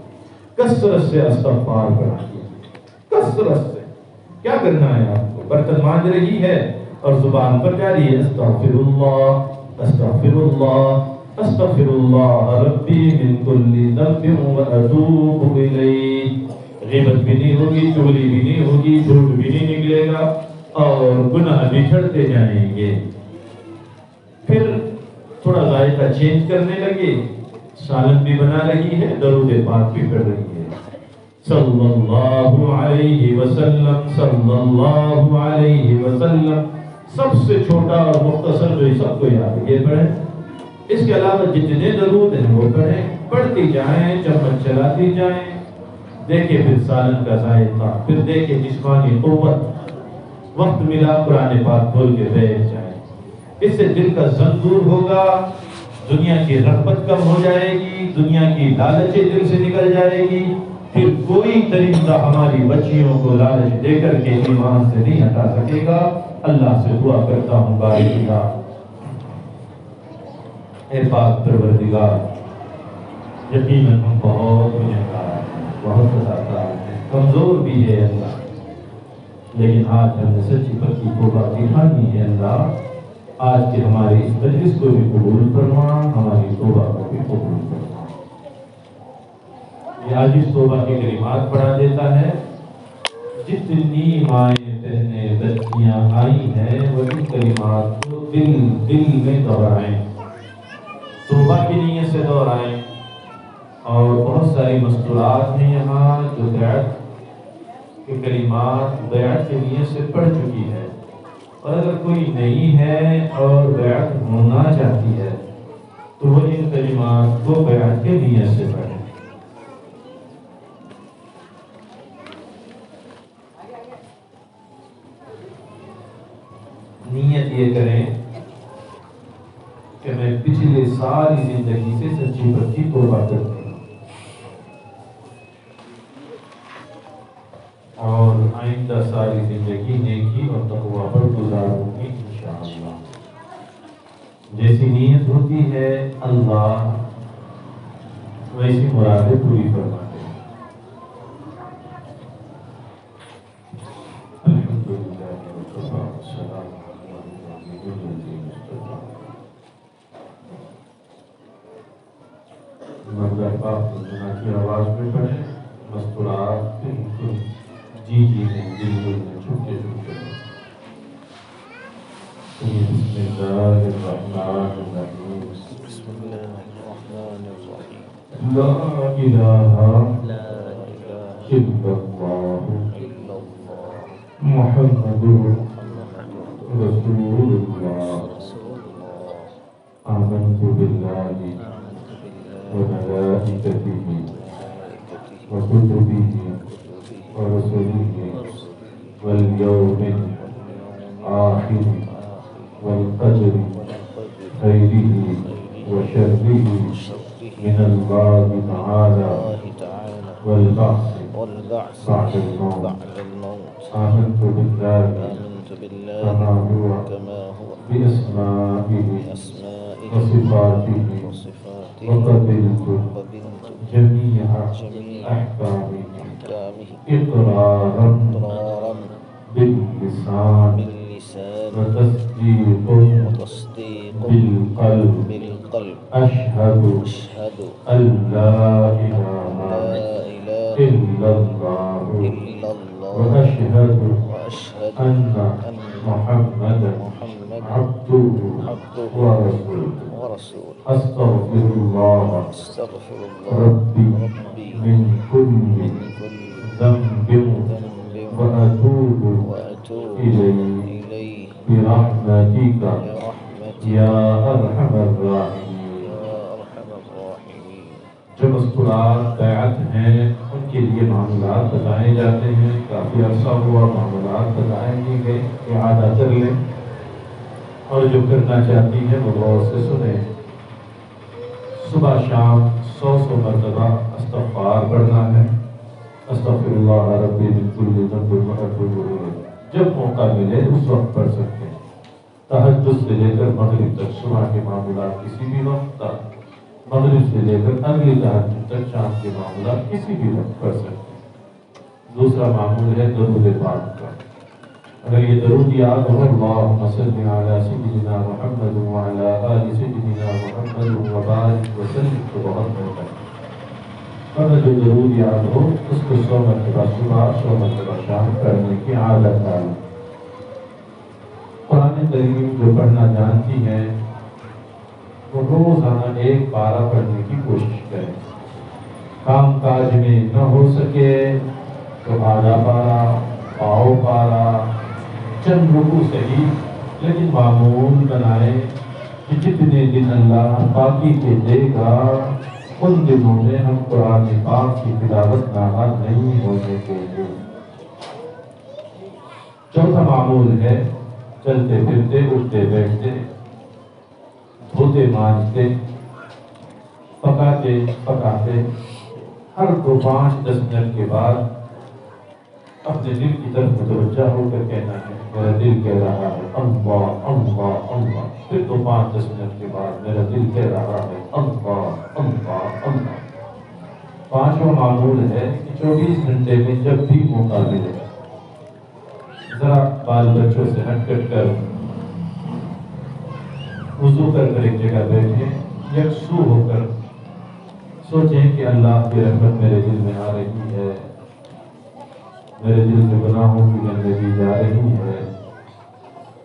کثرت سے استغفار کرنا، کثرت سے۔ کیا کرنا ہے آپ کو؟ برتن مانج رہی ہے اور زبان پر جاری ہے استغفر اللہ استغفر اللہ استغفر اللہ ربی من کل ذنب واتوب الیہ۔ غیبت بھی نہیں ہوگی، چغلی بھی نہیں ہوگی، جھوٹ بھی نہیں نکلے گا، اور گناہ بھی جھڑتے جائیں گے۔ پھر تھوڑا ذائقہ چینج کرنے لگے، سالن بھی بنا رہی ہے، درود پاک بھی پڑھ رہی ہے، صلی اللہ علیہ وسلم صلی اللہ علیہ وسلم۔ سب سے چھوٹا اور مختصر جو سب کو یاد ہے یہ پڑھیں، اس کے علاوہ جتنے درود ہیں وہ پڑھیں، پڑھتی جائیں، چمچ چلاتی جائیں۔ دیکھیں پھر سالن کا ذائقہ، پھر دیکھیں جسمانی قوت۔ وقت ملا قرآن پاک کھول کے بیٹھ جائیں، اس سے دل کا زن دور ہوگا، دنیا کی رغبت کم ہو جائے گی، دنیا کی لالچ دل سے نکل جائے گی۔ پھر کوئی طریقہ ہماری بچیوں کو لالچ دے کر کے ایمان سے نہیں ہٹا سکے گا۔ اللہ سے دعا کرتا ہوں باری اللہ، اے پاک پروردگار، یقیناً ہم بہت گنہگار ہیں، بہت خطاکار ہیں، کمزور بھی ہے اللہ، لیکن آج ہم نے سچی پکی توبہ کی ٹھانی ہے اللہ، آج کے ہمارے اس مجلس کو بھی قبول فرما، ہماری توبہ کو بھی قبول فرما۔ یہ آج اس توبہ کے کلمات پڑھا دیتا ہے، جتنی مائیں بہنیں بچیاں آئی ہیں وہ ان کلمات کو دل میں دہرائیں، توبہ کی نیت سے دہرائیں۔ اور بہت ساری مستورات ہیں یہاں جو بیعت کے کلمات بیعت کی نیت سے پڑھ چکی ہے، اور اگر کوئی نہیں ہے اور بیعت ہونا چاہتی ہے تو وہ ان کلمات کو بیعت کے نیت سے پڑھیں۔ نیت یہ کریں کہ میں پچھلے ساری زندگی سے سچی پکی توبہ کرتی ہوں، اور آئندہ ساری زندگی نیکی اور تقوی پر گزاروں گی انشاءاللہ۔ جیسی نیت ہوتی ہے اللہ ویسی مرادیں پوری فرماتے ہیں۔ الحمدللہ والسلام مقدار پاک کی آواز میں پڑھیں۔ مستورات بالکل جی میں دل میں چھپکے بسم اللہ الرحمن الرحیم بسم اللہ الرحمن الرحیم لا الہ لا الہ الا اللہ الا اللہ محمد محمد رسول اللہ رسول اللہ آمنت باللہ آمنت باللہ وملائکتہ وملائکتہ وكتبه وكتبه ورسله ورسله واليوم واليوم الآخر الآخر والقدر والقدر خيره وشره من الله تعالى الله تعالى والبعث والبعث بعد الموت بعد الموت آمنت بالله آمنت بالله كما هو كما هو بأسمائه بأسمائه وصفاته وصفاته وقبلت وقبلت جميع جميع أحكامه أحكامه إقرارا إقرارا باللسان باللسان وتصديق وتصديق بالقلب بالقلب أشهد أشهد أن لا لا إله إله إلا الله إلا الله وأشهد وأشهد أن محمدا عبده عبده ورسوله ورسوله أستغفر الله أستغفر الله ربي ربي من كل من كل ذنب ذنب وأتوب وأتوب إليه إليه برحمتك برحمتك يا أرحم الراحمين. يا أرحم الراحمين. جو مستورات بیعت ہیں ان کے لیے معاملات بتائے جاتے ہیں. کافی عرصہ ہوا معاملات بتائے نہیں گئے، اعادہ کر لیں اور جو کرنا چاہتی ہے وہ غور سے سنیں. صبح شام 100 مرتبہ استغفار پڑھنا ہے. استغفر اللہ ربی من کل ذنب واتوب الیہ. جب موقع ملے اس وقت پڑھ سکتے ہیں. تہجد سے لے کر مغرب تک صبح کے معاملات کسی بھی وقت تک، مغرب سے لے کر اگلی تہجد تک شام کے معاملات کسی بھی وقت پڑھ سکتے ہیں. دوسرا معمول ہے درود پاک کا. اگر یہ درود یاد ہو، اللہم صل علی سیدنا محمد وعلی آل سیدنا محمد وبارک وسلم، تو بہت بہتر ہے. اگر جو درود یاد ہو اس کو 100 مرتبہ صبح 100 مرتبہ شام کرنے کی عادت ڈالیں. قرآن کریم جو پڑھنا جانتی ہیں وہ روزانہ 1 پارہ پڑھنے کی کوشش کریں. کام کاج میں نہ ہو سکے تو آدھا پارہ، پاؤ پارہ، چند رکوع صحیح، لیکن معمول بنائے کہ جتنے دن اللہ باقی کے دے گا ان دنوں میں ہم قرآن پاک کی تلاوت ناغا نہیں ہونے کے لیے. چوتھا معمول ہے چلتے پھرتے، اٹھتے بیٹھتے، دھوتے مانجتے، پکاتے پکاتے ہر 5-10 منٹ کے بعد اپنے دل کی طرف متوجہ ہو کر کہنا ہے، میرا دل کہہ رہا ہے اللہ اللہ اللہ. پھر 5-10 منٹ کے بعد میرا دل کہہ رہا ہے اللہ اللہ اللہ. 5واں معمول ہے کہ 24 گھنٹے میں جب بھی موقع ملے ذرا بال بچوں سے ہٹ کٹ کر وضو کر ایک جگہ بیٹھے، یکسو ہو کر سوچیں کہ اللہ کی رحمت میرے دل میں آ رہی ہے، میرے دل میں گناہوں کی گندگی جا رہی ہے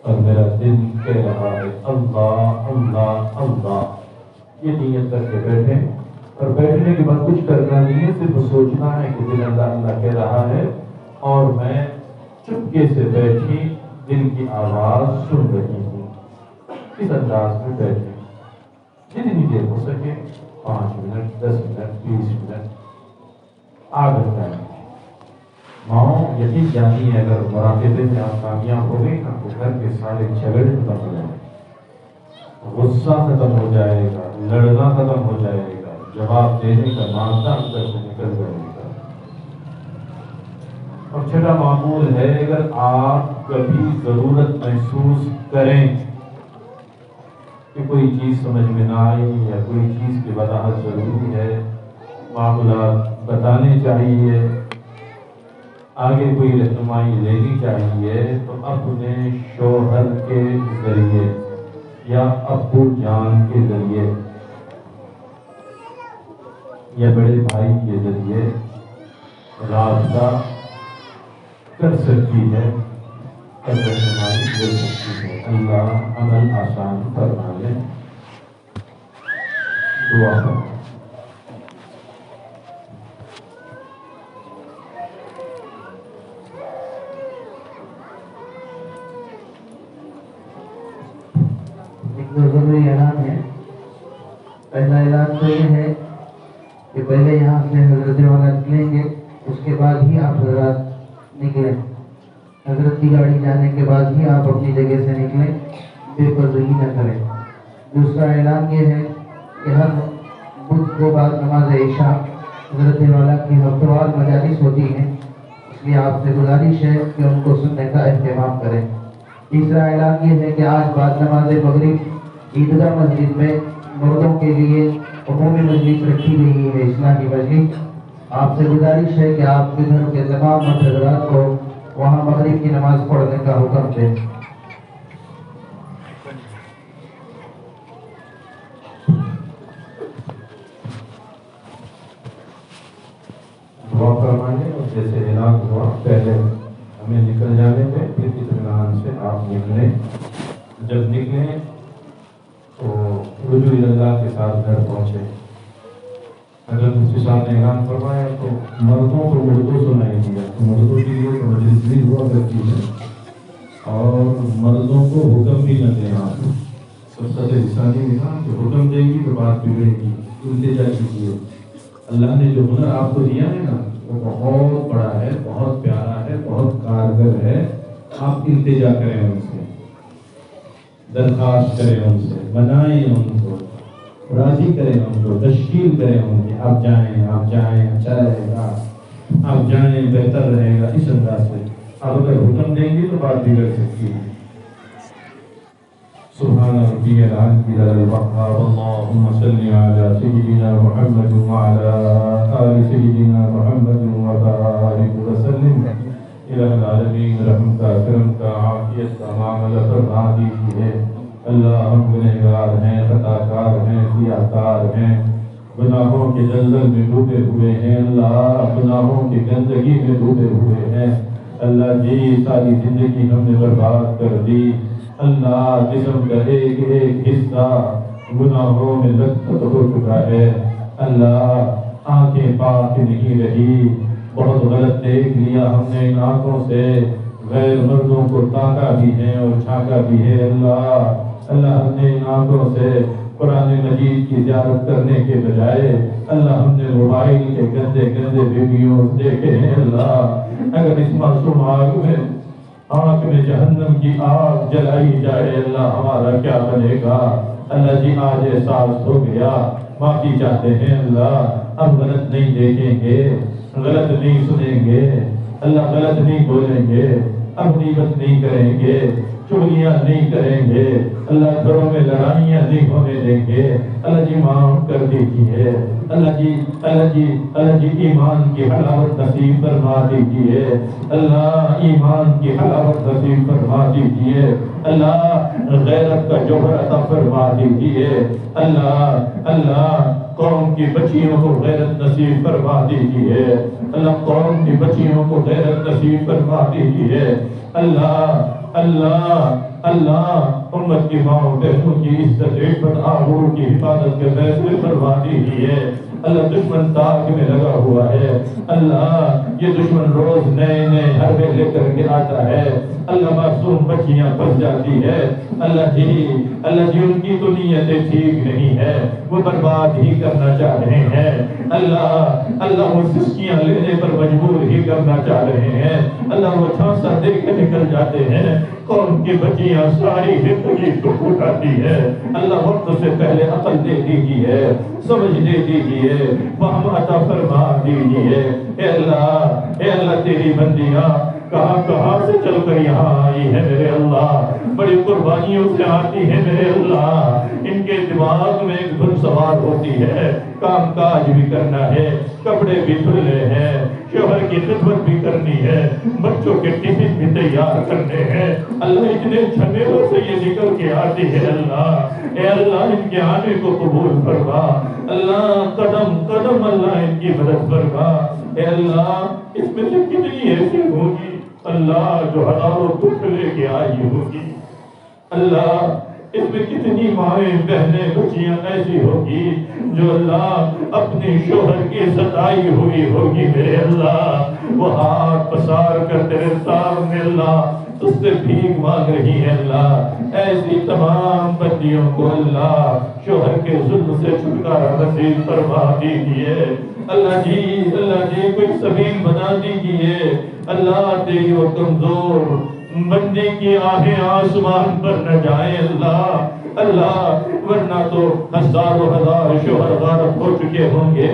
اور میرا دل کہہ رہا ہے اللہ اللہ اللہ. یہ نیت کر کے بیٹھیں اور بیٹھنے کے بعد کچھ کرنا نہیں ہے، صرف سوچنا ہے کہ دل اللہ اللہ کہہ رہا ہے اور میں چپکے سے بیٹھی دل کی آواز سن رہی ہوں. اس انداز میں بیٹھیں جتنی دیر ہو سکے، 5 منٹ، 10 منٹ، 20 منٹ، آدھا ٹائم. ماؤں یقین جانی ہے اگر مراقبے میں آپ کامیاب ہو گئی نا تو گھر کے سارے جھگڑے ختم ہو جائیں گے، غصہ ختم ہو جائے گا، لڑنا ختم ہو جائے گا، جواب دینے کا مادہ اندر سے نکل جائے گا. اور چھٹا معمول ہے اگر آپ کبھی ضرورت محسوس کریں کہ کوئی چیز سمجھ میں نہ آئی یا کوئی چیز کی وضاحت ضروری ہے، معاملات بتانے چاہیے، آگے کوئی رہنمائی لینی چاہیے، تو اپنے شوہر کے ذریعے یا ابو جان کے ذریعے یا بڑے بھائی کے ذریعے رابطہ کر سکتی ہے، قدر ہماری دے سکتی ہے۔ اللہ عمل آسان فرما لے، دعا کریں۔ ضروری اعلان ہے۔ پہلا اعلان تو یہ ہے کہ پہلے یہاں سے حضرت والا نکلیں گے، اس کے بعد ہی آپ حضرات نکلیں۔ حضرت کی گاڑی جانے کے بعد ہی آپ اپنی جگہ سے نکلیں، بے پردگی نہ کریں۔ دوسرا اعلان یہ ہے کہ ہر بدھ کو بعد نماز عشاء حضرت والا کی ہفتوار مجالس ہوتی ہیں، اس لیے آپ سے گزارش ہے کہ ان کو سننے کا اہتمام کریں۔ تیسرا اعلان یہ ہے کہ آج بعد نماز مغرب عیدگاہ مسجد میں مردوں کے لیے عمومی مجلس رکھی گئی ہے، اسلامی مجلس۔ آپ سے گزارش ہے کہ آپ کے گھر کے تمام مرد حضرات کو وہاں مغرب کی نماز پڑھنے کا حکم دیں۔ دعا فرمائیں اور جیسے اعلان ہوا پہلے ہمیں نکل جانے پہ پھر اطمینان سے آپ نکلیں۔ جب نکلیں تو رجوع اللہ کے ساتھ گھر پہنچے۔ اگر مفتی صاحب نے اعلان فرمایا تو مردوں کو اردو سنائی دیا، تو مردوں کے لیے تو مجلس بھی ہوا کرتی ہے اور مردوں کو حکم بھی نہ دیں۔ آپ سب سے لسانی نظام کہ حکم دے گی تو بات بگڑے گی، التجا کیجیے۔ اللہ نے جو ہنر آپ کو دیا ہے نا وہ بہت بڑا ہے، بہت پیارا ہے، بہت کارگر ہے۔ آپ التجا کریں ان سے، درخواست کریں ان سے، منائیں ان کو، راضی کریں ان کو، تشکیل کریں ان کی۔ آپ جائیں، آپ جائیں، اچھا رہے گا، آپ جائیں بہتر رہے گا، اس انداز سے۔ آپ اگر حکم دیں گے تو بات بگڑ سکتی ہے۔ سبحان ربی العلی الوهاب اللهم صل على سيدنا محمد وعلى آل سيدنا محمد وبارك وسلم۔ الہ العالمین رحم کا، کرم کا، عافیت کا معاملہ فرما دیجیے۔ اللہ ہم گنہگار ہیں، خطا کار ہیں، خطیہ کار ہیں، گناہوں کے دلدل میں ڈوبے ہوئے ہیں۔ اللہ گناہوں کی گندگی میں ڈوبے ہوئے ہیں۔ اللہ جی ساری زندگی ہم نے برباد کر دی۔ اللہ جسم کا ایک ایک حصہ گناہوں میں لطخت ہو چکا ہے۔ اللہ آنکھیں پاک نہیں رہی، بہت غلط دیکھ لیا ہم نے، ان آنکھوں سے غیر مردوں کو تاکا بھی ہے اور چھانکا بھی ہے۔ اللہ ہم نے ان آنکھوں سے قرآن مجید کی زیارت کرنے کے بجائے اللہ ہم نے موبائل کے گندے گندے ویڈیو دیکھے ہیں۔ اللہ اگر اس معصوم آنکھ میں جہنم کی آگ جلائی جائے اللہ ہمارا کیا بنے گا؟ اللہ جی آج احساس ہو گیا، معافی چاہتے ہیں۔ اللہ اب غلط نہیں دیکھیں گے، غلط نہیں سنیں گے، اللہ غلط نہیں بولیں گے، اب غیبت نہیں کریں گے، چغلیاں نہیں کریں گے، اللہ گھروں میں لڑائیاں نہیں ہونے دیں گے۔ اللہ جی معاف کر دیجیے، اللہ جی اللہ جی اللہ جی ایمان کی حلاوت نصیب فرما دیجیے، اللہ ایمان کی حلاوت نصیب فرما دیجیے، اللہ غیرت کا جوہر عطا فرما دیجیے، اللہ قوم کی بچیوں کو غیرت نصیب فرما دیجیے، اللہ قوم کی بچیوں کو غیرت نصیب فرما دیجیے، اللہ امت کی ماں بہنوں کی عزت عزت آبرو کی حفاظت کے فیصلے فرما دیجیے۔ اللہ دشمن تاک میں لگا ہوا ہے، اللہ یہ دشمن روز نئے نئے حربے لے کر کے آتا ہے، اللہ معصوم بچیاں پھنس جاتی ہے، اللہ جی ان کی تو نیتیں ٹھیک نہیں ہے، وہ برباد ہی کرنا چاہ رہے ہیں، اللہ وہ سسکیاں لینے پر مجبور ہی کرنا چاہ رہے ہیں، اللہ وہ چھانسا دے کے نکل جاتے ہیں، قوم کی بچیاں ساری زندگی تو اٹھاتی ہے، اللہ وقت سے پہلے عقل دے دیجیے، سمجھ دے دیجیے، فہم عطا فرما دیجیے۔ اے اللہ تیری بندیاں کہاں سے چل کر یہاں آئی ہے میرے اللہ، بڑی قربانیوں سے آتی ہے میرے اللہ، ان کے دماغ میں ایک دھن سوار ہوتی ہے، کام کاج بھی کرنا ہے، کپڑے بھی دھلنے ہیں، شوہر کی خدمت بھی کرنی ہے، بچوں کے ٹفن بھی تیار کرنے ہیں، اللہ اتنے جھمیلوں سے یہ نکل کے آتی ہے اللہ، اے اللہ ان کے آنے کو قبول فرما، اللہ قدم قدم اللہ ان کی مدد فرما، اے اللہ اس میں سے کتنی ایسی ہوگی اللہ جو ہزاروں دکھ لے کے آئی ہوگی، اللہ اس میں کتنی مائیں بہنیں بچیاں ایسی ہوگی جو اللہ اپنی شوہر کی ستائی ہوئی ہوگی میرے اللہ، وہ ہاتھ پسار کر تیرے سامنے اللہ اس سے بھیک مانگ رہی ہے اللہ، ایسی تمام بندیوں کو اللہ شوہر کے ظلم سے چھٹکارا نصیب فرما دیجیے اللہ جی کوئی سبیل بنا دیجیے اللہ، تیری وہ کمزور بندے کی آہیں آسمان پر نہ جائیں اللہ ورنہ تو ہزاروں ہزار شوہر غارت ہو چکے ہوں گے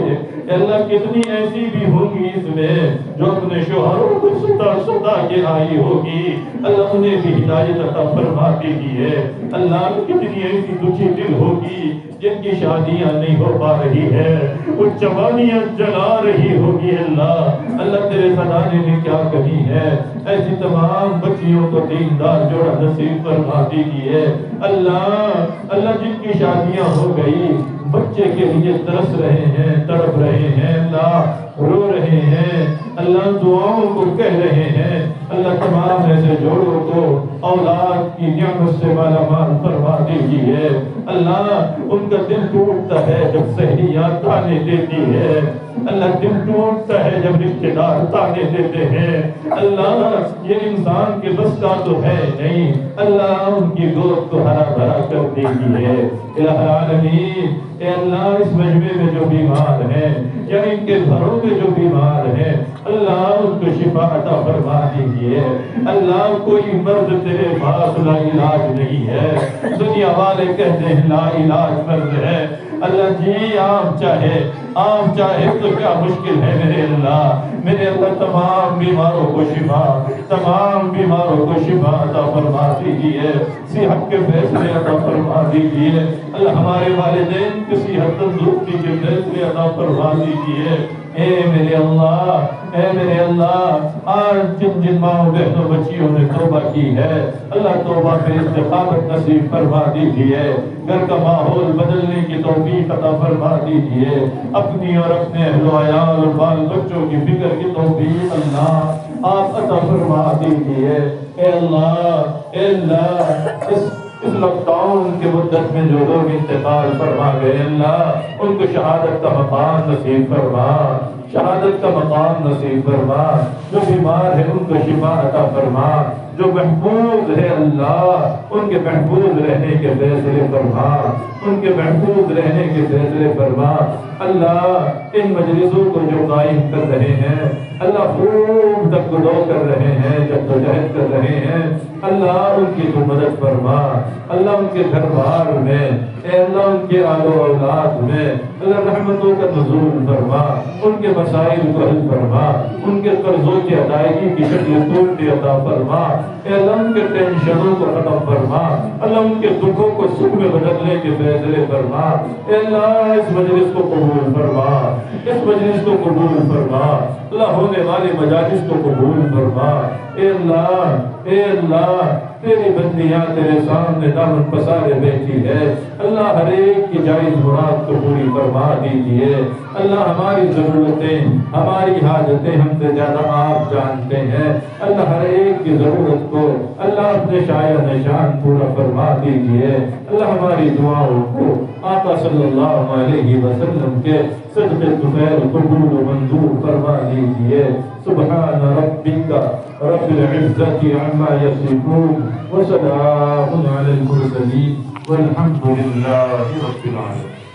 اللہ، کتنی ایسی بھی ہوں گی اس میں جو اپنے شوہروں کو ستا کے آئی ہوگی اللہ، انہیں بھی ہدایت عطا فرما دیجیے اللہ، کتنی ایسی دکھی دل ہوگی جن کی شادیاں نہیں ہو پا رہی ہے، وہ جوانیاں جلا رہی ہوگی اللہ تیرے خزانے میں کیا کمی ہے، ایسی تمام بچیوں کو دیندار جوڑا نصیب فرما دیجیے اللہ جن کی شادیاں ہو گئی بچے کے لیے ترس رہے ہیں، تڑپ رہے ہیں اللہ، رو رہے ہیں اللہ، دعاؤں کو کہہ رہے ہیں اللہ، تمام ایسے جوڑوں کو اولاد کی نعمت سے مالا مال فرما دیجیے اللہ، ان کا دل ٹوٹتا ہے جب سہیلیاں تانے دیتی ہے اللہ، دل ٹوٹتا ہے جب رشتے دار تانے دیتے ہیں اللہ، یہ انسان کے بس کا تو ہے نہیں اللہ، ان کی گود کو ہرا بھرا کر دیجیے الہ العالمین، اے اللہ اس مجمع میں جو بیمار ہیں یا ان کے گھروں میں جو بیمار ہیں اللہ، ان کو شفا عطا فرما دیجیے اللہ، کوئی مرض تیرے پاس لا علاج نہیں ہے، دنیا والے کہتے ہیں لا علاج مرض ہے اللہ جی، آپ چاہے تو کیا مشکل ہے میرے اللہ، تمام بیماروں کو شفا عطا فرما دیجیے، صحت کے فیصلے عطا فرما دیجیے اللہ، ہمارے والدین کی صحت تندرستی کے فیصلے عطا فرما دیجیے اے میرے اللہ، آج جن ماں بہنوں بچیوں نے توبہ کی ہے اللہ، توبہ پہ استقامت نصیب فرما دیجیے، گھر کا ماحول بدلنے کی توفیق عطا فرما دیجیے، اپنی اور اپنے اہل و عیال اور بال بچوں کی فکر کی توفیق اللہ آپ عطا فرما دیجیے اے اللہ، اس لاک ڈاؤن کے مدت میں جو لوگ انتقال فرما گئے اللہ، ان کو شہادت کا مقام نصیب فرما، شہادت کا مقام نصیب فرما، جو بیمار ہے ان کو شفا عطا فرما، جو محفوظ ہے اللہ ان کے محفوظ رہنے کے فیصلے فرما، ان کے محفوظ رہنے کے فیصلے فرما اللہ، ان مجلسوں کو جو قائم کر رہے ہیں اللہ، خوب تقدو کر رہے ہیں، جدوجہد کر رہے ہیں اللہ، ان کی تو مدد فرما اللہ، ان کے گھر بار میں اے اللہ، ان کے آل و اولاد میں اللہ رحمتوں کا نزول فرما، ان کے مسائل کو حل فرما، ان کے قرضوں کی ادائیگی کی شکل صورت عطا فرما اے اللہ، ان کے ٹینشنوں کو ختم فرما اللہ، ان کے دکھوں کو سکھ میں بدلنے کے فیصلے فرما اے اللہ، اس مجلس کو قبول فرما، اس مجلس کو قبول فرما اللہ، ہونے والے مجالس کو قبول فرما اے اللہ، تیری بندیاں تیرے سامنے دامن پسارے بیٹھی ہے اللہ، ہر ایک کی جائز مراد کو پوری فرما دیجیے اللہ، ہماری ضرورتیں ہماری حاجتیں ہم سے زیادہ آپ جانتے ہیں اللہ، ہر ایک کی ضرورت کو اللہ اپنے شایع نشان پورا فرما دیجیے اللہ، ہماری دعاؤں کو آقا صلی اللہ علیہ وسلم کے صدقے طفیل قبول و منظور فرما دیجیے سبحان ربک رب العزت عما یصفون وسلام علی المرسلین والحمد للہ رب العالمین۔